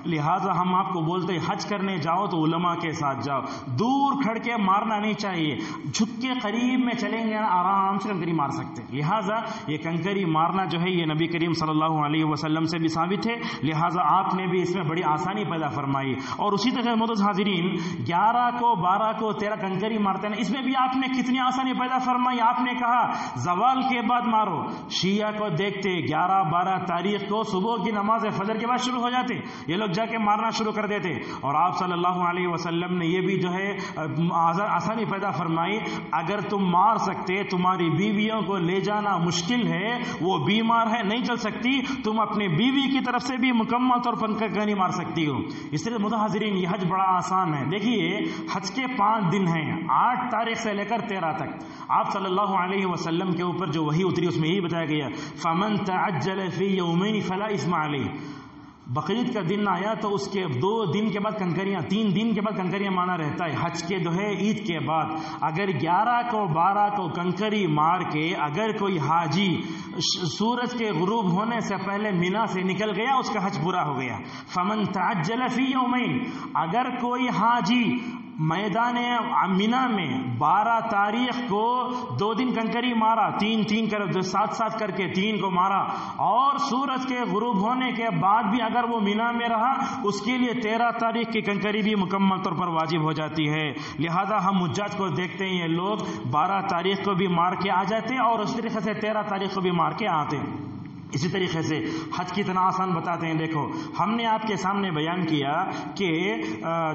لہٰذا ہم آپ کو بولتے حج کرنے جاؤ تو علماء کے ساتھ جاؤ، دور کھڑ کے مارنا نہیں چاہیے، جھک کے قریب میں چلیں گے آرام سے کنکری مار سکتے ہیں۔ لہٰذا یہ کنکری مارنا جو ہے یہ نبی کریم صلی اللہ علیہ وسلم سے بھی ثابت ہے، لہٰذا آپ نے بھی اس میں بڑی آسانی پیدا فرمائی۔ اور اسی طرح معزز حاضرین 11 کو 12 کو 13 کنکری مارتے ہیں، اس میں بھی آپ نے کتنی آسانی پیدا فرمائی۔ آپ نے کہا زوال کے بعد مارو، شیعہ کو دیکھتے 11-12 تاریخ کو صبح کی نماز فجر کے بعد شروع ہو جاتے، یہ لوگ جا کے مارنا شروع کر دیتے، اور آپ صلی اللہ علیہ وسلم نے یہ بھی جو ہے آسانی پیدا فرمائی، اگر تم مار سکتے، تمہاری بیویوں کو لے جانا مشکل ہے، وہ بیمار ہے نہیں چل سکتی، تم اپنی بیوی کی طرف سے بھی مکمل طور پر کنکری مار سکتی ہو۔ اس طرح متحضرین یہ حج بڑا آسان ہے۔ دیکھیے حج کے 5 دن ہیں، 8 تاریخ سے لے کر 13 تک، آپ صلی اللہ علیہ وسلم کے اوپر جو وحی اتری اس میں یہی بتایا گیا فمن تعجل فی یومین فلا اثم علیہ۔ بقرعید کا دن آیا تو اس کے 2 دن کے بعد کنکریاں، 3 دن کے بعد کنکریاں مانا رہتا ہے حج کے جو ہے عید کے بعد۔ اگر 11 کو 12 کو کنکری مار کے اگر کوئی حاجی سورج کے غروب ہونے سے پہلے مینا سے نکل گیا اس کا حج پورا ہو گیا۔ فمن تعجل فی یومین، اگر کوئی حاجی میدان مینا میں 12 تاریخ کو 2 دن کنکری مارا، 3 کر 7 کر کے 3 کو مارا، اور سورج کے غروب ہونے کے بعد بھی اگر وہ مینا میں رہا اس کے لیے 13 تاریخ کی کنکری بھی مکمل طور پر واجب ہو جاتی ہے۔ لہذا ہم حجاج کو دیکھتے ہیں یہ لوگ 12 تاریخ کو بھی مار کے آ جاتے اور اس طریقے سے 13 تاریخ کو بھی مار کے آتے۔ اسی طریقے سے حج کتنا آسان بتاتے ہیں۔ دیکھو ہم نے آپ کے سامنے بیان کیا کہ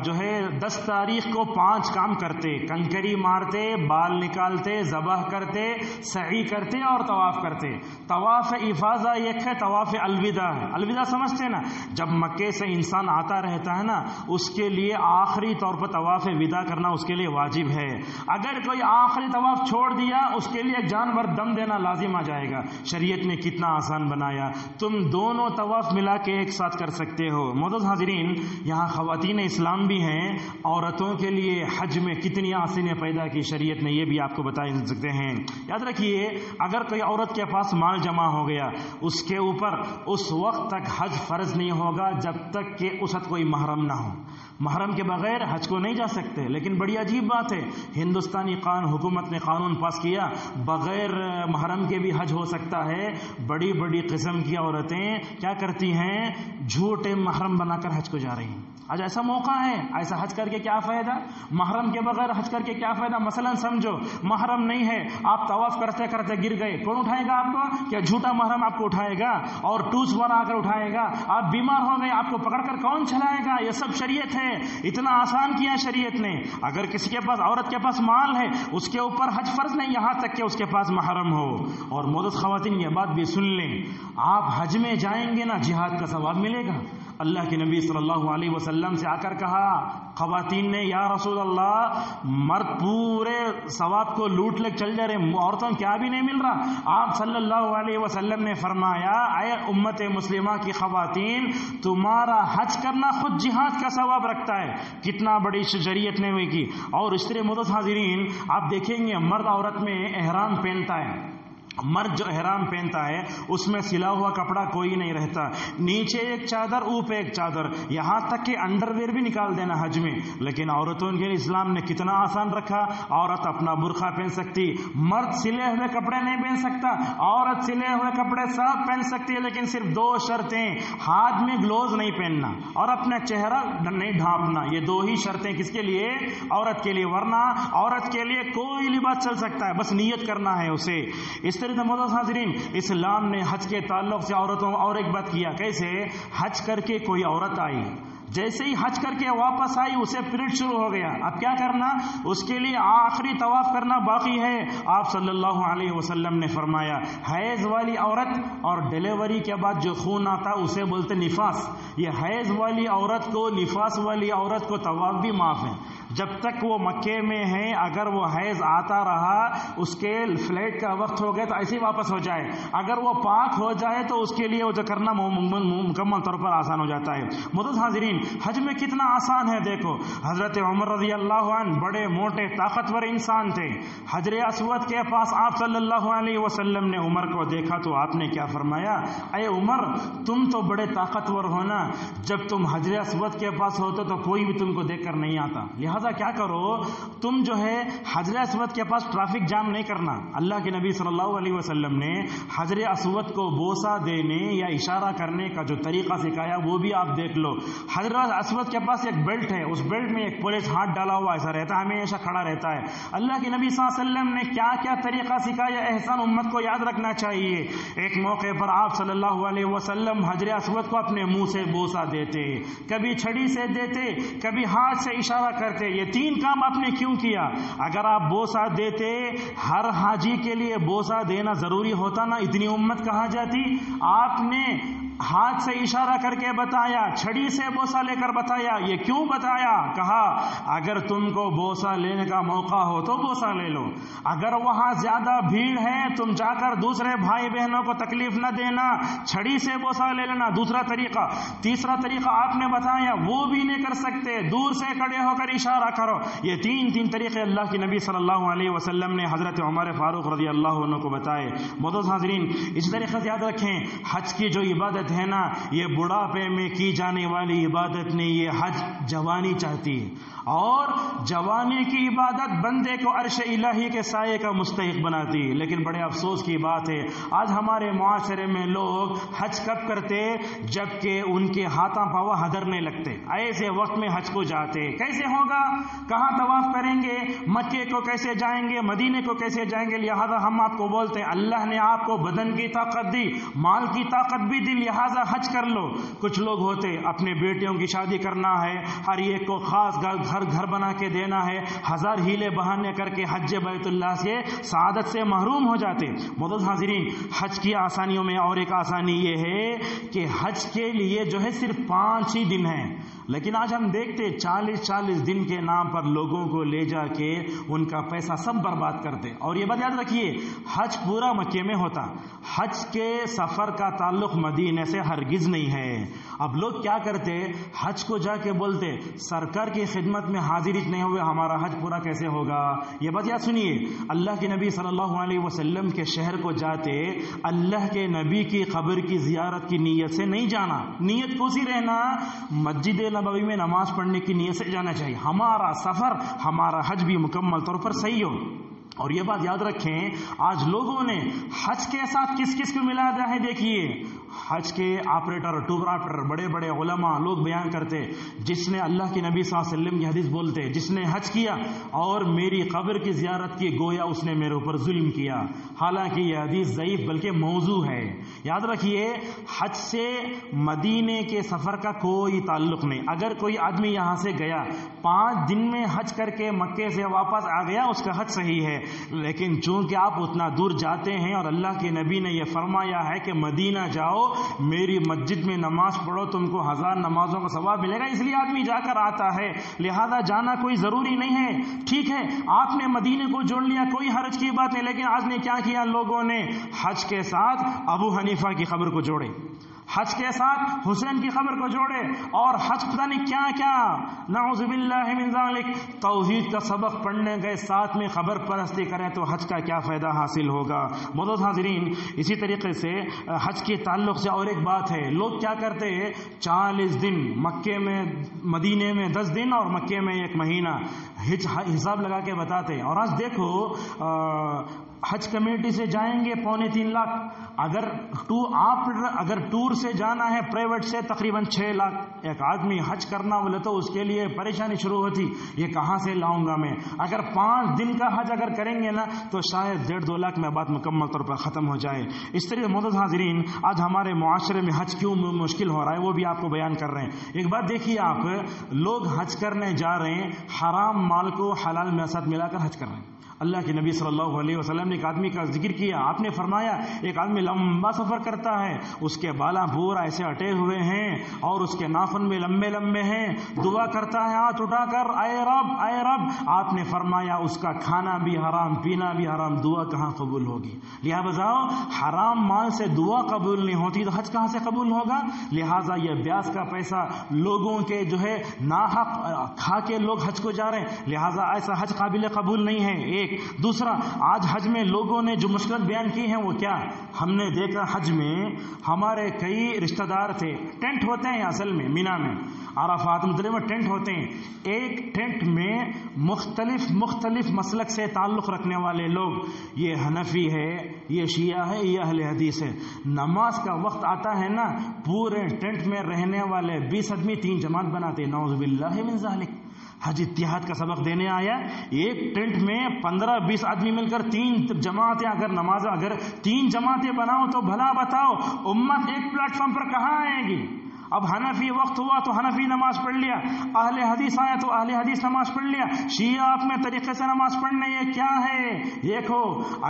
جو ہے 10 تاریخ کو 5 کام کرتے، کنکری مارتے، بال نکالتے، ذبح کرتے، سعی کرتے اور طواف کرتے۔ طواف افاضہ ایک ہے، طواف الوداع ہے۔ الوداع سمجھتے نا، جب مکے سے انسان آتا رہتا ہے نا اس کے لیے آخری طور پر طواف وداع کرنا اس کے لیے واجب ہے۔ اگر کوئی آخری طواف چھوڑ دیا اس کے لیے ایک جانور دم دینا لازم آ جائے گا۔ شریعت نے کتنا آسان محرم بنایا. تم دونوں طواف ملا کے ایک ساتھ کر سکتے ہو. معزز حاضرین، یہاں خواتین اسلام بھی ہیں. عورتوں کے لیے حج میں کتنی آسانیاں پیدا کی شریعت نے، یہ بھی آپ کو بتا سکتے ہیں. یاد رکھیے، اگر کوئی عورت کے پاس مال جمع ہو گیا، اس کے اوپر اس وقت تک حج فرض نہیں ہوگا جب تک کہ اس وقت کوئی محرم نہ ہو. محرم کے بغیر حج کو نہیں جا سکتے. لیکن بڑی عجیب بات ہے، ہندوستانی حکومت نے قانون پاس کیا بغیر محرم کے بھی حج ہو سکتا ہے. بڑی بڑی قسم کی عورتیں کیا کرتی ہیں، جھوٹے محرم بنا کر حج کو جا رہی ہیں. آج ایسا موقع ہے، ایسا حج کر کے کیا فائدہ، محرم کے بغیر حج کر کے کیا فائدہ. مثلا سمجھو محرم نہیں ہے، آپ طواف کرتے کرتے گر گئے، کون اٹھائے گا آپ کو؟ کیا جھوٹا محرم آپ کو اٹھائے گا اور ٹوس بنا کر اٹھائے گا؟ آپ بیمار ہو گئے، آپ کو پکڑ کر کون چلائے گا؟ یہ سب شریعت ہے. اتنا آسان کیا شریعت نے. اگر کسی کے پاس، عورت کے پاس مال ہے، اس کے اوپر حج فرض نہیں یہاں تک کہ اس کے پاس محرم ہو. اور معزز خواتین، یہ بات بھی سن لیں، آپ حج میں جائیں گے نا، جہاد کا ثواب ملے گا. اللہ کے نبی صلی اللہ علیہ وسلم سے آ کر کہا خواتین نے، یا رسول اللہ، مرد پورے ثواب کو لوٹ لے چل جا رہے، عورتوں کیا بھی نہیں مل رہا. آپ صلی اللہ علیہ وسلم نے فرمایا، اے امت مسلمہ کی خواتین، تمہارا حج کرنا خود جہاد کا ثواب رکھتا ہے. کتنا بڑی شریعت نے ہوئی کی. اور اس طرح معزز حاضرین، آپ دیکھیں گے مرد عورت میں احرام پہنتا ہے. مرد جو احرام پہنتا ہے اس میں سلا ہوا کپڑا کوئی نہیں رہتا، نیچے ایک چادر، اوپر ایک چادر، یہاں تک کہ انڈر ویئر بھی نکال دینا حج میں. لیکن عورتوں کے لیے اسلام نے کتنا آسان رکھا. عورت اپنا برقع پہن سکتی، مرد سلے ہوئے کپڑے نہیں پہن سکتا. عورت سلے ہوئے کپڑے سب پہن سکتی ہے، لیکن صرف 2 شرطیں: ہاتھ میں گلوز نہیں پہننا اور اپنا چہرہ نہیں ڈھانپنا. یہ 2 ہی شرطیں کس کے لیے؟ عورت کے لیے. ورنہ عورت کے لیے کوئی لباس چل سکتا ہے، بس نیت کرنا ہے اسے. اس معزز حاضرین، اسلام نے حج کے تعلق سے عورتوں اور ایک بات کیا. کیسے؟ حج کر کے کوئی عورت آئی، جیسے ہی حج کر کے واپس آئی اسے پیریڈ شروع ہو گیا. اب کیا کرنا؟ اس کے لیے آخری طواف کرنا باقی ہے. آپ صلی اللہ علیہ وسلم نے فرمایا، حیض والی عورت اور ڈیلیوری کے بعد جو خون آتا اسے بولتے نفاس. یہ حیض والی عورت کو، نفاس والی عورت کو طواف بھی معاف ہے جب تک وہ مکے میں ہے. اگر وہ حیض آتا رہا، اس کے فلائٹ کا وقت ہو گیا تو ایسے ہی واپس ہو جائے. اگر وہ پاک ہو جائے تو اس کے لیے وہ جو کرنا مکمل طور پر آسان ہو جاتا ہے. معزز حاضرین، حج میں کتنا آسان ہے. دیکھو حضرت عمر رضی اللہ عنہ بڑے موٹے طاقتور انسان تھے. حجر اسود کے پاس آپ صلی اللہ علیہ وسلم نے عمر کو دیکھا تو آپ نے کیا فرمایا؟ اے عمر، تم تو بڑے طاقتور ہو نا، جب تم حجر اسود کے پاس ہوتے تو کوئی بھی تم کو دیکھ کر نہیں آتا. لہذا کیا کرو، تم جو ہے حجر اسود کے پاس ٹریفک جام نہیں کرنا. اللہ کے نبی صلی اللہ علیہ وسلم نے حجر اسود کو بوسہ دینے یا اشارہ کرنے کا جو طریقہ سکھایا وہ بھی آپ دیکھ لو. حجر اسود کے پاس ایک بیلٹ ہے، اس بیلٹ میں ایک پولیس ہاتھ ڈالا ہوا ایسا رہتا ہے، ہمیشہ کھڑا رہتا ہے. اللہ کے نبی صلی اللہ علیہ وسلم نے کیا کیا طریقہ سکھایا، احسان امت کو یاد رکھنا چاہیے. ایک موقع پر آپ صلی اللہ علیہ وسلم حجر اسود کو اپنے منہ سے بوسہ دیتے، کبھی چھڑی سے دیتے، کبھی ہاتھ سے اشارہ کرتے. یہ 3 کام آپ نے کیوں کیا؟ اگر آپ بوسہ دیتے، ہر حاجی کے لیے بوسہ دینا ضروری ہوتا نا، اتنی امت کہاں جاتی. آپ نے ہاتھ سے اشارہ کر کے بتایا، چھڑی سے بوسہ لے کر بتایا. یہ کیوں بتایا؟ کہا اگر تم کو بوسہ لینے کا موقع ہو تو بوسہ لے لو، اگر وہاں زیادہ بھیڑ ہے تم جا کر دوسرے بھائی بہنوں کو تکلیف نہ دینا، چھڑی سے بوسہ لے لینا. دوسرا طریقہ. تیسرا طریقہ آپ نے بتایا، وہ بھی نہیں کر سکتے، دور سے کھڑے ہو کر اشارہ کرو. یہ 3 طریقے اللہ کے نبی صلی اللہ علیہ وسلم نے حضرت عمر فاروق رضی اللہ عنہ کو بتائے. معزز حاضرین، اس طریقے سے یاد رکھیں، حج کی جو عبادت ہے نا، یہ بڑھاپے میں کی جانے والی عبادت نہیں. یہ حج جوانی چاہتی ہے، اور جوانی کی عبادت بندے کو عرش الہی کے سائے کا مستحق بناتی ہے. لیکن بڑے افسوس کی بات ہے، آج ہمارے معاشرے میں لوگ حج کب کرتے؟ جب کہ ان کے ہاتھاں پاوا ہدرنے لگتے، ایسے وقت میں حج کو جاتے. کیسے ہوگا؟ کہاں طواف کریں گے؟ مکے کو کیسے جائیں گے؟ مدینے کو کیسے جائیں گے؟ لہذا ہم آپ کو بولتے ہیں، اللہ نے آپ کو بدن کی طاقت دی، مال کی طاقت بھی دی، لہذا حج کر لو. کچھ لوگ ہوتے اپنے بیٹیوں کی شادی کرنا ہے، ہر ایک کو خاص گھر بنا کے دینا ہے، 1000 ہیلے بہانے کر کے حج بیت اللہ سے سعادت سے محروم ہو جاتے. معزز حاضرین، حج کی آسانیوں میں اور ایک آسانی یہ ہے کہ حج کے لیے جو ہے صرف 5 ہی دن ہیں. لیکن آج ہم دیکھتے 40 دن کے نام پر لوگوں کو لے جا کے ان کا پیسہ سب برباد کرتے. اور یہ بات یاد رکھیے، حج پورا مکے میں ہوتا، حج کے سفر کا تعلق مدینے سے ہرگز نہیں ہے. اب لوگ کیا کرتے، حج کو جا کے بولتے سرکار کی خدمت میں حاضری نہیں ہوئے ہمارا حج پورا کیسے ہوگا. یہ بات یاد سنیے، اللہ کے نبی صلی اللہ علیہ وسلم کے شہر کو جاتے اللہ کے نبی کی قبر کی زیارت کی نیت سے نہیں جانا. نیت کو سی رہنا مسجد نبوی میں نماز پڑھنے کی نیت سے جانا چاہیے. ہمارا سفر، ہمارا حج بھی مکمل طور پر صحیح ہو. اور یہ بات یاد رکھیں، آج لوگوں نے حج کے ساتھ کس کس کو ملا دیا ہے. دیکھیے حج کے آپریٹر، ٹور آپریٹر، بڑے بڑے علماء لوگ بیان کرتے جس نے اللہ کے نبی صلی اللہ علیہ وسلم کی حدیث بولتے جس نے حج کیا اور میری قبر کی زیارت کی گویا اس نے میرے اوپر ظلم کیا. حالانکہ یہ حدیث ضعیف بلکہ موضوع ہے. یاد رکھیے حج سے مدینے کے سفر کا کوئی تعلق نہیں. اگر کوئی آدمی یہاں سے گیا 5 دن میں حج کر کے مکے سے واپس آ گیا اس کا حج صحیح ہے. لیکن چونکہ آپ اتنا دور جاتے ہیں اور اللہ کے نبی نے یہ فرمایا ہے کہ مدینہ جاؤ میری مسجد میں نماز پڑھو تم کو 1000 نمازوں کا ثواب ملے گا، اس لیے آدمی جا کر آتا ہے. لہذا جانا کوئی ضروری نہیں ہے. ٹھیک ہے آپ نے مدینے کو جوڑ لیا، کوئی حرج کی بات نہیں. لیکن آج نے کیا کیا، لوگوں نے حج کے ساتھ ابو حنیفہ کی خبر کو جوڑے، حج کے ساتھ حسین کی خبر کو جوڑے، اور حج پتہ نہیں کیا کیا، نعوذ باللہ من ذالک. توحید کا سبق پڑھنے گئے ساتھ میں خبر پرستی کریں تو حج کا کیا فائدہ حاصل ہوگا. معزز حاضرین، اسی طریقے سے حج کے تعلق سے اور ایک بات ہے، لوگ کیا کرتے ہیں 40 دن مکے میں، مدینے میں 10 دن اور مکے میں 1 مہینہ حساب لگا کے بتاتے ہیں. اور آج دیکھو حج کمیٹی سے جائیں گے 2.25 لاکھ، اگر ٹور سے جانا ہے پرائیویٹ سے تقریباً 6 لاکھ. ایک آدمی حج کرنا بولے تو اس کے لیے پریشانی شروع ہوتی، یہ کہاں سے لاؤں گا میں. اگر 5 دن کا حج اگر کریں گے نا تو شاید 1.5-2 لاکھ میں بات مکمل طور پر ختم ہو جائے. اس طریقے معزز حاضرین، آج ہمارے معاشرے میں حج کیوں مشکل ہو رہا ہے وہ بھی آپ کو بیان کر رہے ہیں. ایک بات دیکھیے، آپ لوگ حج کرنے جا رہے ہیں، حرام مال کو حلال میں ساتھ ملا کر حج کر رہے ہیں. اللہ کے نبی صلی اللہ علیہ وسلم نے ایک آدمی کا ذکر کیا، آپ نے فرمایا ایک آدمی لمبا سفر کرتا ہے، اس کے بالاں پورا ایسے اٹے ہوئے ہیں اور اس کے ناخن بھی لمبے لمبے ہیں، دعا کرتا ہے ہاتھ اٹھا کر، اے رب اے رب. آپ نے فرمایا اس کا کھانا بھی حرام، پینا بھی حرام، دعا کہاں قبول ہوگی. لہذا بتاؤ حرام مال سے دعا قبول نہیں ہوتی تو حج کہاں سے قبول ہوگا. لہذا یہ بیاس کا پیسہ لوگوں کے جو ہے ناحق کھا کے لوگ حج کو جا رہے ہیں، لہذا ایسا حج قابل قبول نہیں ہے. ایک دوسرا، آج حج میں لوگوں نے جو مشکلات بیان کی ہیں وہ کیا، ہم نے دیکھا حج میں ہمارے کئی رشتہ دار تھے. ٹینٹ ہوتے ہیں اصل میں مینا میں، عرفات مزدلفہ میں ٹینٹ ہوتے ہیں. ایک ٹینٹ میں مختلف مسلک سے تعلق رکھنے والے لوگ، یہ حنفی ہے، یہ شیعہ ہے، یہ اہل حدیث ہے. نماز کا وقت آتا ہے نا، پورے ٹینٹ میں رہنے والے 20 آدمی 3 جماعت بناتے. نعوذ باللہ من ذالک. حج اتحاد کا سبق دینے آیا، ایک ٹینٹ میں 15-20 آدمی مل کر 3 جماعتیں، اگر 3 جماعتیں بناؤ تو بھلا بتاؤ امت ایک پلیٹ فارم پر کہاں آئے گی. اب حنفی وقت ہوا تو حنفی نماز پڑھ لیا، اہل حدیث آیا تو اہل حدیث نماز پڑھ لیا، شیعہ اپنے طریقے سے نماز پڑھنے. یہ کیا ہے؟ دیکھو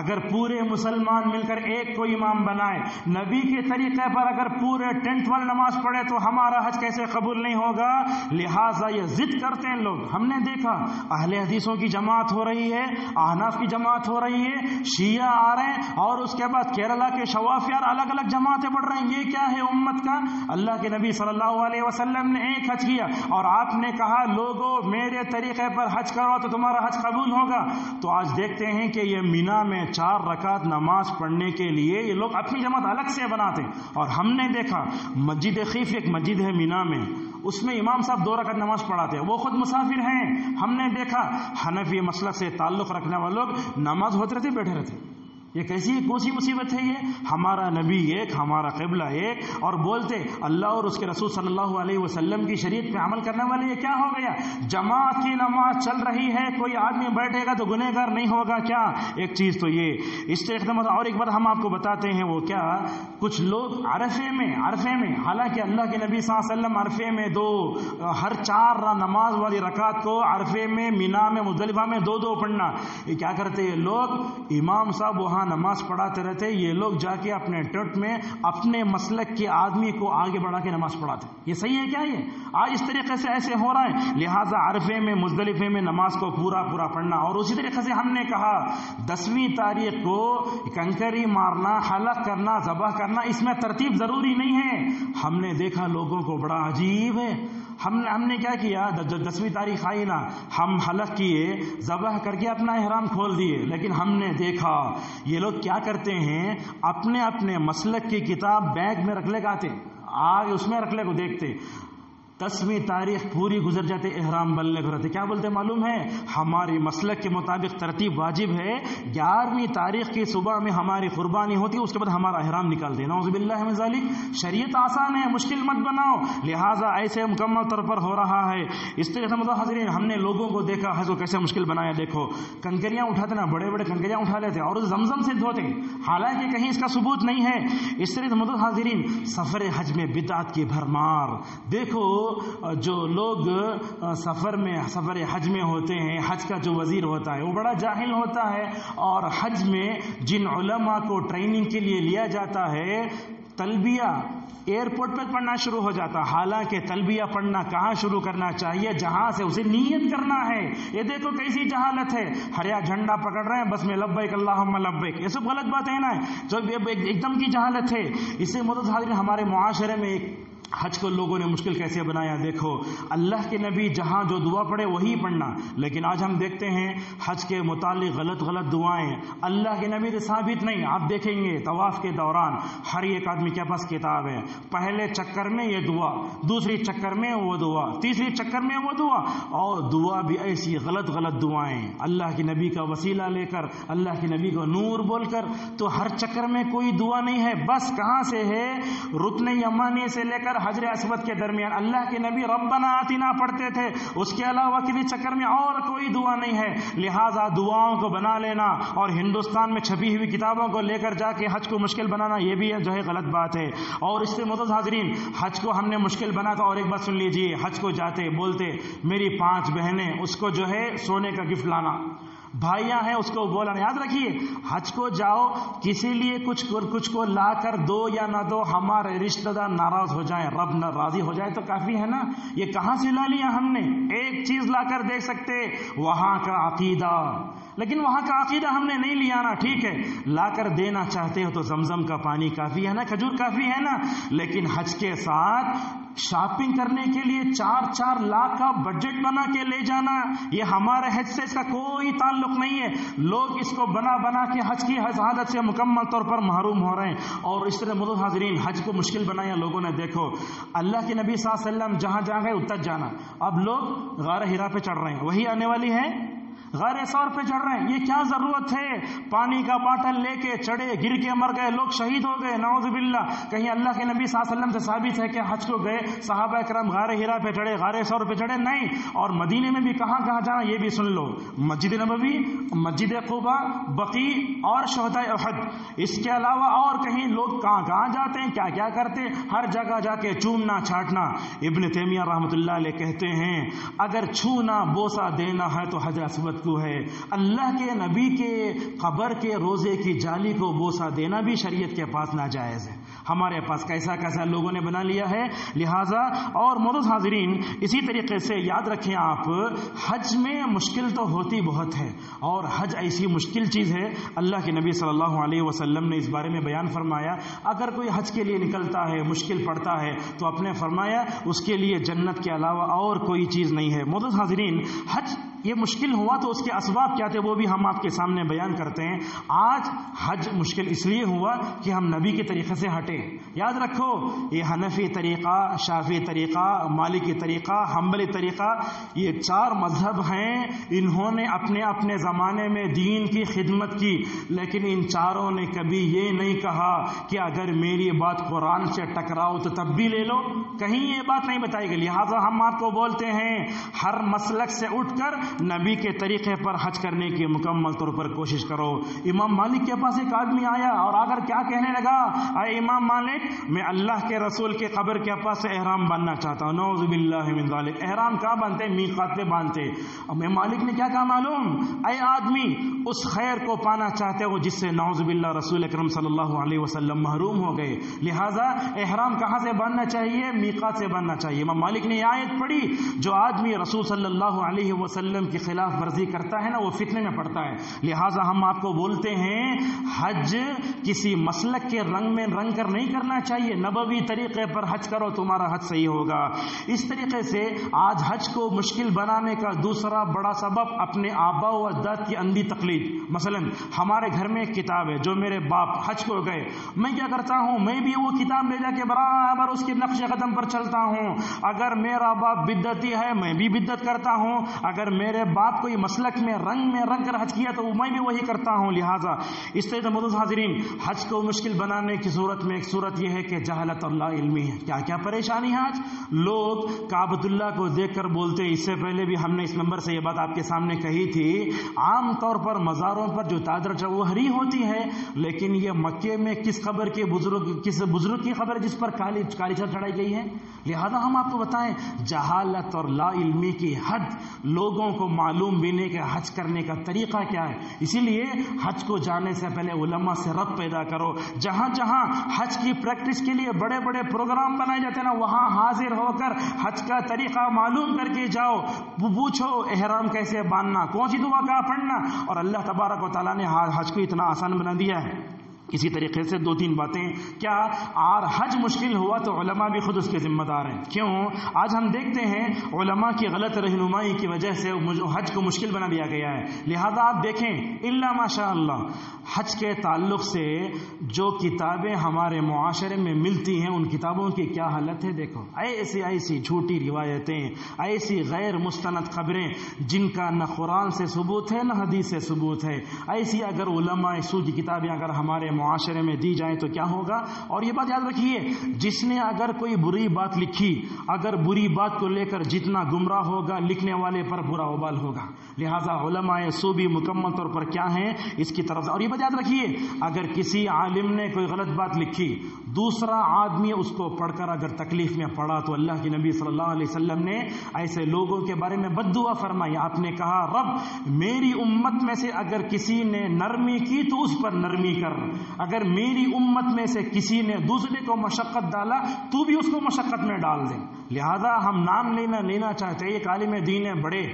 اگر پورے مسلمان مل کر ایک کو امام بنائے، نبی کے طریقے پر اگر پورے ٹینٹ والے نماز پڑھے تو ہمارا حج کیسے قبول نہیں ہوگا. لہٰذا یہ ضد کرتے ہیں لوگ. ہم نے دیکھا اہل حدیثوں کی جماعت ہو رہی ہے، احناف کی جماعت ہو رہی ہے، شیعہ آ رہے ہیں، اور اس کے بعد کیرلا کے شوافیار الگ الگ جماعتیں بڑھ رہے ہیں. یہ کیا ہے امت کا؟ اللہ کے نبی صلی اللہ علیہ وسلم نے ایک حج کیا اور آپ نے کہا لوگوں میرے طریقے پر حج کرو تو تمہارا حج قبول ہوگا. تو آج دیکھتے ہیں کہ یہ مینا میں 4 رکعت نماز پڑھنے کے لیے یہ لوگ اپنی جماعت الگ سے بناتے ہیں. اور ہم نے دیکھا مسجد خیف، ایک مسجد ہے مینا میں، اس میں امام صاحب 2 رکعت نماز پڑھاتے ہیں، وہ خود مسافر ہیں. ہم نے دیکھا حنفی مسلک سے تعلق رکھنے والے لوگ نماز ہوتے رہتے بیٹھے رہتے. یہ کیسی کوسی مصیبت ہے؟ یہ ہمارا نبی ایک، ہمارا قبلہ ایک، اور بولتے اللہ اور اس کے رسول صلی اللہ علیہ وسلم کی شریعت پہ عمل کرنے والے. یہ کیا ہو گیا؟ جماعت کی نماز چل رہی ہے، کوئی آدمی بیٹھے گا تو گنہگار نہیں ہوگا کیا؟ ایک چیز تو یہ اس طرح. اور ایک بار ہم آپ کو بتاتے ہیں وہ کیا، کچھ لوگ عرفے میں حالانکہ اللہ کے نبی صلی اللہ علیہ وسلم عرفے میں ہر 4 نماز والی رکعت کو عرفے میں، مینا میں، مزدلفہ میں 2 پڑھنا. یہ کیا کرتے ہیں لوگ؟ امام صاحب وہاں نماز پڑھاتے رہتے، یہ لوگ جا کے اپنے ٹرٹ میں اپنے مسلک کے آدمی کو آگے بڑھا کے نماز پڑھاتے. یہ صحیح ہے کیا؟ یہ آج اس طریقے سے ایسے ہو رہا ہے. لہٰذا عرفے میں مزدلفے میں نماز کو پورا پڑھنا. اور اسی طریقے سے ہم نے کہا 10ویں تاریخ کو کنکری مارنا، حلق کرنا، ذبح کرنا، اس میں ترتیب ضروری نہیں ہے. ہم نے دیکھا لوگوں کو بڑا عجیب ہے. ہم نے کیا کیا؟ 10ویں تاریخ آئی نا، ہم حلق کیے، ذبح کر کے اپنا احرام کھول دیے. لیکن ہم نے دیکھا یہ لوگ کیا کرتے ہیں، اپنے مسلک کی کتاب بیگ میں رکھ لے گاتے، آگے اس میں رکھ لے کو دیکھتے. 10ویں تاریخ پوری گزر جاتے، احرام بننے کو رہتے. کیا بولتے معلوم ہے؟ ہماری مسلک کے مطابق ترتیب واجب ہے. 11ویں تاریخ کی صبح میں ہماری قربانی ہوتی ہے، اس کے بعد ہمارا احرام نکالتے. نعوذ باللہ من ذالک. شریعت آسان ہے، مشکل مت بناؤ. لہٰذا ایسے مکمل طور پر ہو رہا ہے. اس طرح سے حضرین ہم نے لوگوں کو دیکھا حج کو کیسے مشکل بنایا. دیکھو کنکریاں اٹھاتے نا، بڑے بڑے کنکریاں اٹھا لیتے اور زمزم سے دھوتے، حالانکہ کہیں اس کا ثبوت نہیں ہے. اس طرح سے حاضرین سفر حج میں بدعت کی بھرمار. دیکھو جو لوگ سفر حج میں ہوتے ہیں، حج کا جو وزیر ہوتا ہے وہ بڑا جاہل ہوتا ہے. اور حج میں جن علماء کو ٹریننگ کے لیے لیا جاتا ہے، تلبیہ ایئرپورٹ پر پڑھنا شروع ہو جاتا. حالانکہ تلبیہ پڑھنا کہاں شروع کرنا چاہیے؟ جہاں سے اسے نیت کرنا ہے. یہ دیکھو کیسی جہالت ہے. ہریا جھنڈا پکڑ رہے ہیں، بس میں لبیک اللہم لبیک. یہ سب غلط بات ہے نا، جو ایک دم کی جہالت ہے. اس سے مدد حاضرین ہمارے معاشرے میں ایک حج کو لوگوں نے مشکل کیسے بنایا. دیکھو اللہ کے نبی جہاں جو دعا پڑھے وہی پڑھنا، لیکن آج ہم دیکھتے ہیں حج کے متعلق غلط دعائیں اللہ کے نبی سے ثابت نہیں. آپ دیکھیں گے طواف کے دوران ہر ایک آدمی کے پاس کتاب ہے، پہلے چکر میں یہ دعا، دوسری چکر میں وہ دعا، تیسری چکر میں وہ دعا، اور دعا بھی ایسی غلط دعائیں اللہ کے نبی کا وسیلہ لے کر، اللہ کے نبی کو نور بول کر. تو ہر چکر میں کوئی دعا نہیں ہے. بس کہاں سے ہے؟ رکن یمانی سے لے کر حجر اسود کے درمیان اللہ کے نبی ربنا آتنا پڑھتے تھے. اس کے علاوہ کسی چکر میں اور کوئی دعا نہیں ہے. لہٰذا دعاؤں کو بنا لینا اور ہندوستان میں چھپی ہوئی کتابوں کو لے کر جا کے حج کو مشکل بنانا، یہ بھی جو ہے غلط بات ہے. اور اس سے معزز حاضرین حج کو ہم نے مشکل بنا تھا. اور ایک بات سن لیجئے، حج کو جاتے بولتے میری 5 بہنیں، اس کو جو ہے سونے کا گفٹ لانا، بھائیاں ہیں اس کو بولانا. یاد رکھیے حج کو جاؤ، کسی لیے کچھ کو لا کر دو یا نہ دو، ہمارے رشتہ دار ناراض ہو جائیں، رب نہ راضی ہو جائے تو کافی ہے نا. یہ کہاں سے لا لیا ہم نے؟ ایک چیز لا کر دیکھ سکتے، وہاں کا عقیدہ. لیکن وہاں کا عقیدہ ہم نے نہیں لیا نا. ٹھیک ہے لا کر دینا چاہتے ہو تو زمزم کا پانی کافی ہے نا، کھجور کافی ہے نا. لیکن حج کے ساتھ شاپنگ کرنے کے لیے 4 لاکھ کا بجٹ بنا کے لے جانا، یہ ہمارے حج سے اس کا کوئی تعلق نہیں ہے. لوگ اس کو بنا کے حج کی حالت سے مکمل طور پر محروم ہو رہے ہیں. اور اس طرح مدد حاضرین حج کو مشکل بنایا لوگوں نے. دیکھو اللہ کے نبی صلی اللہ علیہ وسلم جہاں گئے اتر جانا. اب لوگ غار حرا پہ چڑھ رہے ہیں، وہی آنے والی ہے غار ثور پہ چڑھ رہے ہیں. یہ کیا ضرورت ہے؟ پانی کا باٹل لے کے چڑھے، گر کے مر گئے، لوگ شہید ہو گئے. نعوذ باللہ. کہیں اللہ کے نبی صلی اللہ علیہ وسلم سے ثابت ہے کہ حج کو گئے صحابہ کرام غار حرا پہ چڑھے، غار ثور پہ چڑھے؟ نہیں. اور مدینے میں بھی کہاں جانا یہ بھی سن لو، مسجد نبوی، مسجد قباء، بقیع اور شہداء احد. اس کے علاوہ اور کہیں لوگ کہاں جاتے ہیں، کیا کرتے ہیں؟ ہر جگہ جا کے چومنا چھاٹنا. ابن تیمیہ رحمۃ اللہ علیہ کہتے ہیں اگر چھونا بوسہ دینا ہے تو حجر اسود کو ہے. اللہ کے نبی کے قبر کے روزے کی جالی کو بوسہ دینا بھی شریعت کے پاس ناجائز ہے. ہمارے پاس کیسا لوگوں نے بنا لیا ہے. لہٰذا اور معزز حاضرین اسی طریقے سے یاد رکھیں آپ، حج میں مشکل تو ہوتی بہت ہے، اور حج ایسی مشکل چیز ہے اللہ کے نبی صلی اللہ علیہ وسلم نے اس بارے میں بیان فرمایا. اگر کوئی حج کے لیے نکلتا ہے، مشکل پڑتا ہے، تو اپنے فرمایا اس کے لیے جنت کے علاوہ اور کوئی چیز نہیں ہے. معزز حاضرین حج یہ مشکل ہوا تو اس کے اسباب کیا تھے وہ بھی ہم آپ کے سامنے بیان کرتے ہیں. آج حج مشکل اس لیے ہوا کہ ہم نبی کے طریقے سے ہٹے. یاد رکھو یہ حنفی طریقہ، شافعی طریقہ، مالکی طریقہ، حنبلی طریقہ، یہ 4 مذہب ہیں. انہوں نے اپنے زمانے میں دین کی خدمت کی، لیکن ان چاروں نے کبھی یہ نہیں کہا کہ اگر میری بات قرآن سے ٹکراؤ تو تب بھی لے لو. کہیں یہ بات نہیں بتائی گئی. لہٰذا ہم آپ کو بولتے ہیں ہر مسلک سے اٹھ کر نبی کے طریقے پر حج کرنے کی مکمل طور پر کوشش کرو۔ امام مالک کے پاس ایک آدمی آیا اور اگر کیا کہنے لگا، اے امام مالک، میں اللہ کے رسول کے قبر کے پاس سے احرام باندھنا چاہتا ہوں۔ نعوذ باللہ من ذالک، احرام کہاں باندھتے؟ میقات پہ باندھتے۔ امام مالک نے کیا کہا معلوم؟ اے آدمی، اس خیر کو پانا چاہتے ہو جس سے نعوذ باللہ رسول اکرم صلی اللہ علیہ وسلم محروم ہو گئے، لہٰذا احرام کہاں سے باندھنا چاہیے؟ میقات سے باندھنا چاہیے۔ امام مالک نے یہ آیت پڑھی، جو آدمی رسول صلی اللہ علیہ وسلم کی خلاف ورزی کرتا ہے نا، وہ فتنے میں پڑتا ہے۔ لہٰذا ہم آپ کو بولتے ہیں حج کسی مسلک کے رنگ میں رنگ کر نہیں کرنا چاہیے، نبوی طریقے پر حج کرو، تمہارا حج صحیح ہوگا۔ اس طریقے سے آج حج کو مشکل بنانے کا دوسرا بڑا سبب اپنے آباء و اجداد کی اندھی تقلید۔ مثلا ہمارے گھر میں ایک کتاب ہے، جو میرے باپ حج کو گئے، میں کیا کرتا ہوں، میں بھی وہ کتاب لے جا کے برابر اس کے نقش قدم پر چلتا ہوں۔ اگر میرا باپ بدعتی ہے، میں بھی بدعت کرتا ہوں۔ اگر میرے باپ کوئی مسلک میں رنگ کر حج کیا تو میں بھی وہی کرتا ہوں۔ لہٰذا اس طرح معزز حاضرین، حج کو مشکل بنانے کی صورت میں ایک صورت یہ ہے کہ جہالت اور لا علمی ہے۔ کیا کیا پریشانی ہے آج؟ لوگ کعبۃ اللہ کو دیکھ کر بولتے ہیں، اس سے پہلے بھی ہم نے اس نمبر سے یہ بات آپ کے سامنے کہی تھی، عام طور پر مزاروں پر جو چادر جوہری ہوتی ہے، لیکن یہ مکے میں کس بزرگ کی خبر جس پر کالی چادر چڑھائی گئی ہے؟ لہذا ہم آپ کو بتائیں، جہالت اور لا علمی کی حد، لوگوں کو معلوم بھی نہیں کہ حج کرنے کا طریقہ کیا ہے۔ اسی لیے حج کو جانے سے پہلے علماء سے ربط پیدا کرو۔ جہاں جہاں حج کی پریکٹس کے لیے بڑے بڑے پروگرام بنائے جاتے ہیں نا، وہاں حاضر ہو کر حج کا طریقہ معلوم کر کے جاؤ، پوچھو احرام کیسے باندھنا، کون سی دعا کیا پڑھنا، اور اللہ تبارک و تعالیٰ نے حج کو اتنا آسان بنا دیا ہے۔ اسی طریقے سے دو تین باتیں، کیا اور حج مشکل ہوا تو علماء بھی خود اس کے ذمہ دار ہیں۔ کیوں؟ آج ہم دیکھتے ہیں علماء کی غلط رہنمائی کی وجہ سے حج کو مشکل بنا دیا گیا ہے۔ لہذا آپ دیکھیں، الا ماشاء اللہ، حج کے تعلق سے جو کتابیں ہمارے معاشرے میں ملتی ہیں، ان کتابوں کی کیا حالت ہے دیکھو۔ ایسی جھوٹی روایتیں، ایسی غیر مستند خبریں جن کا نہ قرآن سے ثبوت ہے نہ حدیث سے ثبوت ہے، ایسی اگر علماء سو کی کتابیں اگر ہمارے معاشرے میں دی جائیں تو کیا ہوگا؟ اور یہ بات یاد رکھیے، جس نے اگر کوئی بری بات لکھی، اگر بری بات کو لے کر جتنا گمراہ ہوگا، لکھنے والے پر برا وبال ہوگا۔ لہذا علماء سو بھی مکمل طور پر کیا ہیں؟ اس کی طرف۔ اور یہ بات یاد رکھیے، اگر کسی عالم نے کوئی غلط بات لکھی، دوسرا آدمی اس کو پڑھ کر اگر تکلیف میں پڑا، تو اللہ کے نبی صلی اللہ علیہ وسلم نے ایسے لوگوں کے بارے میں بد دعا فرمائی۔ آپ نے کہا، رب میری امت میں سے اگر کسی نے نرمی کی تو اس پر نرمی کر، اگر میری امت میں سے کسی نے دوسرے کو مشقت ڈالا تو بھی اس کو مشقت میں ڈال دیں۔ لہذا ہم نام لینا چاہتے ہیں، ایک عالم دین ہے بڑے،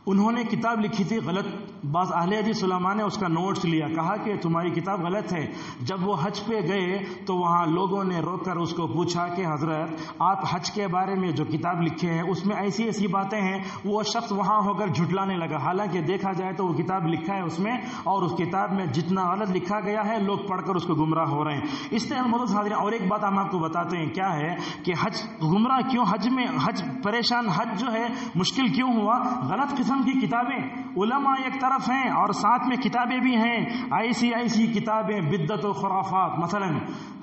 انہوں نے کتاب لکھی تھی غلط، بعض اہل حدیث علماء نے اس کا نوٹس لیا، کہا کہ تمہاری کتاب غلط ہے۔ جب وہ حج پہ گئے تو وہاں لوگوں نے روک کر اس کو پوچھا کہ حضرت آپ حج کے بارے میں جو کتاب لکھے ہیں اس میں ایسی باتیں ہیں۔ وہ شخص وہاں ہو کر جھٹلانے لگا، حالانکہ دیکھا جائے تو وہ کتاب لکھا ہے اس میں، اور اس کتاب میں جتنا غلط لکھا گیا ہے لوگ پڑھ کر اس کو گمراہ ہو رہے ہیں۔ اس طرح معزز حاضرین، اور ایک بات ہم آپ کو بتاتے ہیں، کیا ہے کہ حج گمراہ کیوں، حج پریشان، حج جو ہے مشکل کیوں ہوا؟ غلط قسم کی کتابیں، علماء ایک طرف ہیں اور ساتھ میں کتابیں بھی ہیں، ایسی کتابیں بدعت و خرافات۔ مثلا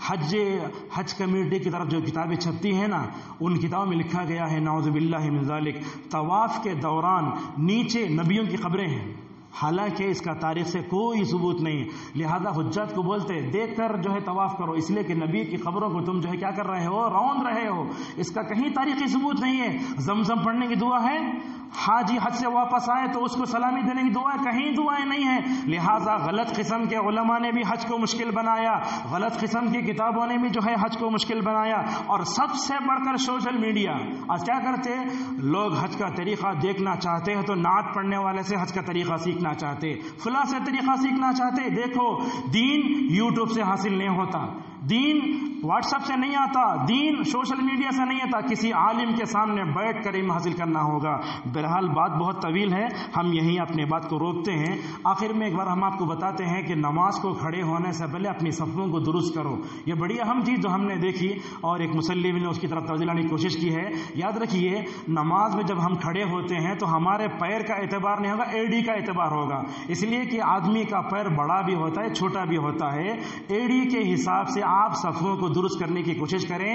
حج کمیٹی کی طرف جو کتابیں چھپتی ہیں نا، ان کتابوں میں لکھا گیا ہے نعوذ باللہ من ذالک، طواف کے دوران نیچے نبیوں کی قبریں ہیں، حالانکہ اس کا تاریخ سے کوئی ثبوت نہیں۔ لہذا حجاج کو بولتے دیکھ کر جو ہے طواف کرو، اس لیے کہ نبی کی قبروں کو تم جو ہے کیا کر رہے ہو، روند رہے ہو، اس کا کہیں تاریخی ثبوت نہیں ہے۔ زمزم پڑھنے کی دعا ہے، حاجی حج سے واپس آئے تو اس کو سلامی دینے کی دعا ہے، کہیں دعائیں نہیں ہیں۔ لہٰذا غلط قسم کے علماء نے بھی حج کو مشکل بنایا، غلط قسم کی کتابوں نے بھی جو ہے حج کو مشکل بنایا، اور سب سے بڑھ کر سوشل میڈیا۔ آج کیا کرتے لوگ، حج کا طریقہ دیکھنا چاہتے ہیں تو نعت پڑھنے والے سے حج کا طریقہ سیکھنا چاہتے، فلاں سے طریقہ سیکھنا چاہتے۔ دیکھو، دین یوٹیوب سے حاصل نہیں ہوتا، دین واٹس ایپ سے نہیں آتا، دین سوشل میڈیا سے نہیں آتا، کسی عالم کے سامنے بیٹھ کر علم حاصل کرنا ہوگا۔ بہرحال بات بہت طویل ہے، ہم یہیں اپنے بات کو روکتے ہیں۔ آخر میں ایک بار ہم آپ کو بتاتے ہیں کہ نماز کو کھڑے ہونے سے پہلے اپنی صفوں کو درست کرو۔ یہ بڑی اہم چیز جو ہم نے دیکھی اور ایک مصلی نے اس کی طرف توجہ لانے کی کوشش کی ہے۔ یاد رکھیے، نماز میں جب ہم کھڑے ہوتے ہیں تو ہمارے پیر کا اعتبار نہیں ہوگا، ایڑی کا اعتبار ہوگا، اس لیے کہ آدمی کا پیر بڑا بھی ہوتا ہے چھوٹا بھی ہوتا ہے۔ ایڑی کے حساب سے آپ صفوں کو درست کرنے کی کوشش کریں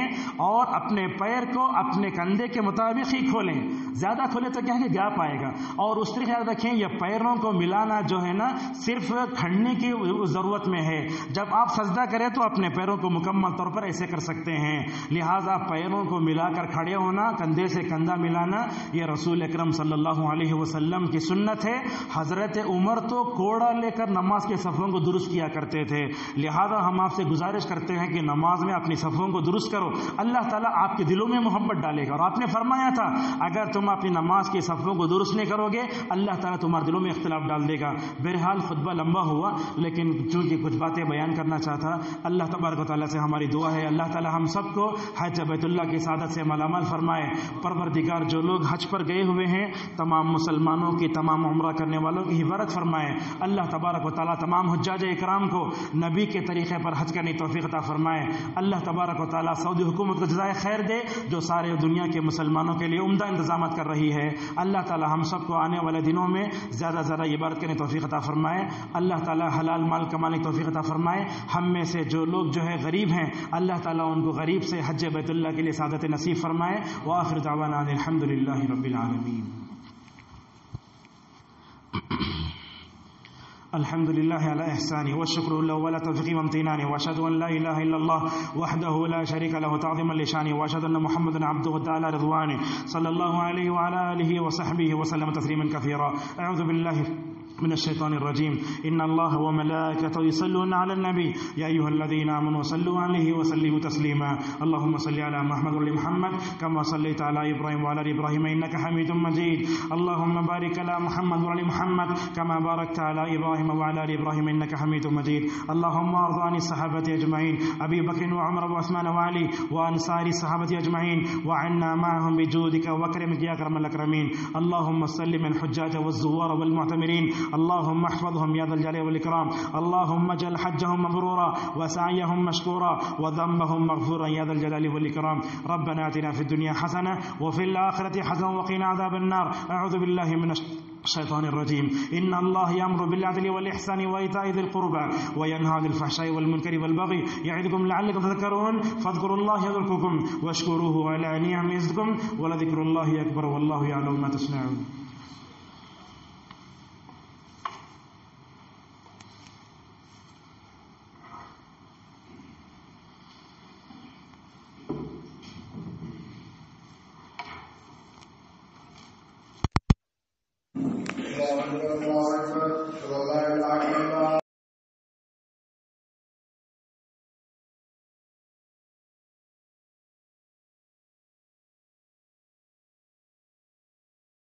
اور اپنے پیر کو اپنے کندھے کے مطابق ہی کھولیں. زیادہ کھولے تو کیا ہے کہ گیپ آئے گا. اور اس طریقے خیال رکھیں یہ پیروں کو ملانا جو ہے نا صرف کھڑنے کی ضرورت میں ہے. جب آپ سجدہ کریں تو اپنے پیروں کو مکمل طور پر ایسے کر سکتے ہیں. لہٰذا پیروں کو ملا کر کھڑے ہونا, کندھے سے کندھا ملانا, یہ رسول اکرم صلی اللہ علیہ وسلم کی سنت ہے. حضرت عمر تو کوڑا لے کر نماز کے صفوں کو درست کیا کرتے تھے. لہٰذا ہم آپ سے گزارش کرتے ہیں کہ نماز میں اپنی صفوں کو درست کرو. اللہ تعالیٰ آپ کے دلوں میں محبت ڈالے گا. اور آپ نے فرمایا تھا اگر تم اپنی نماز کی صفوں کو درست نہیں کرو گے اللہ تعالیٰ تمہارے دلوں میں اختلاف ڈال دے گا. بہرحال خطبہ لمبا ہوا لیکن چونکہ کچھ باتیں بیان کرنا چاہتا. اللہ تبارک و تعالیٰ سے ہماری دعا ہے اللہ تعالیٰ ہم سب کو حج بیت اللہ کی سعادت سے مالا مال فرمائے. پروردگار جو لوگ حج پر گئے ہوئے ہیں تمام مسلمانوں کی, تمام عمرہ کرنے والوں کی حفاظت فرمائے. اللہ تبارک و تعالیٰ تمام حجاج اکرام کو نبی کے طریقے پر حج کرنے کی توفیق عطا فرمائے. اللہ تبارک و تعالیٰ سعودی حکومت کو جزائے خیر دے جو سارے دنیا کے مسلمانوں کے لیے عمدہ انتظامات کر رہی ہے. اللہ تعالیٰ ہم سب کو آنے والے دنوں میں زیادہ سے زیادہ عبادت کرنے کی توفیق عطا فرمائے. اللہ تعالیٰ حلال مال کمانے کی توفیق عطا فرمائے. ہم میں سے جو لوگ جو ہے غریب ہیں اللہ تعالیٰ ان کو غریب سے حج بیت اللہ کے لیے سعادت نصیب فرمائے. وآخر دعوانا الحمد للہ رب العالمین. الحمد لله على إحسانه والشكر له ولا توفيقه وامتنانه وأشهد أن لا إله إلا الله وحده لا شريك له تعظيما لشانه وأشهد أن محمدا عبده تعالى رضوانه صلى الله عليه وعلى آله وصحبه وسلم تسليما كثيرا. أعوذ بالله من الشيطان الرجيم. إن الله وملائكته يصلون على النبي يا أيها الذين آمنوا صلوا عليه وسلموا تسليما. اللهم صل على محمد وعلى محمد كما صليت على إبراهيم وعلى إبراهيم إنك حميد مجيد. اللهم بارك على محمد وعلى محمد كما باركت على إبراهيم وعلى آل إبراهيم إنك حميد مجيد. اللهم ارض عن الصحابة أجمعين أبي بكر وعمر وعثمان وعلي وعن سائر الصحابة أجمعين وعنا معهم بجودك وكرمك يا أكرم الأكرمين. اللهم سلم الحجاج والزوار والمعتمرين اللهم احفظهم يا ذا الجلال والإكرام. اللهم اجعل حجهم مبرورا وسعيهم مشكورا وذنبهم مغفورا يا ذا الجلال والإكرام. ربنا آتنا في الدنيا حسنة وفي الآخرة حسنة وقنا عذاب النار. أعوذ بالله من الشيطان الرجيم. إن الله يأمر بالعدل والإحسان وإيتاء ذي القربى وينهى عن الفحشاء والمنكر والبغي يعظكم لعلكم تذكرون. فاذكروا الله يذكركم واشكروه على نعمه يزدكم ولذكر الله أكبر والله يعلم ما تصنعون. الله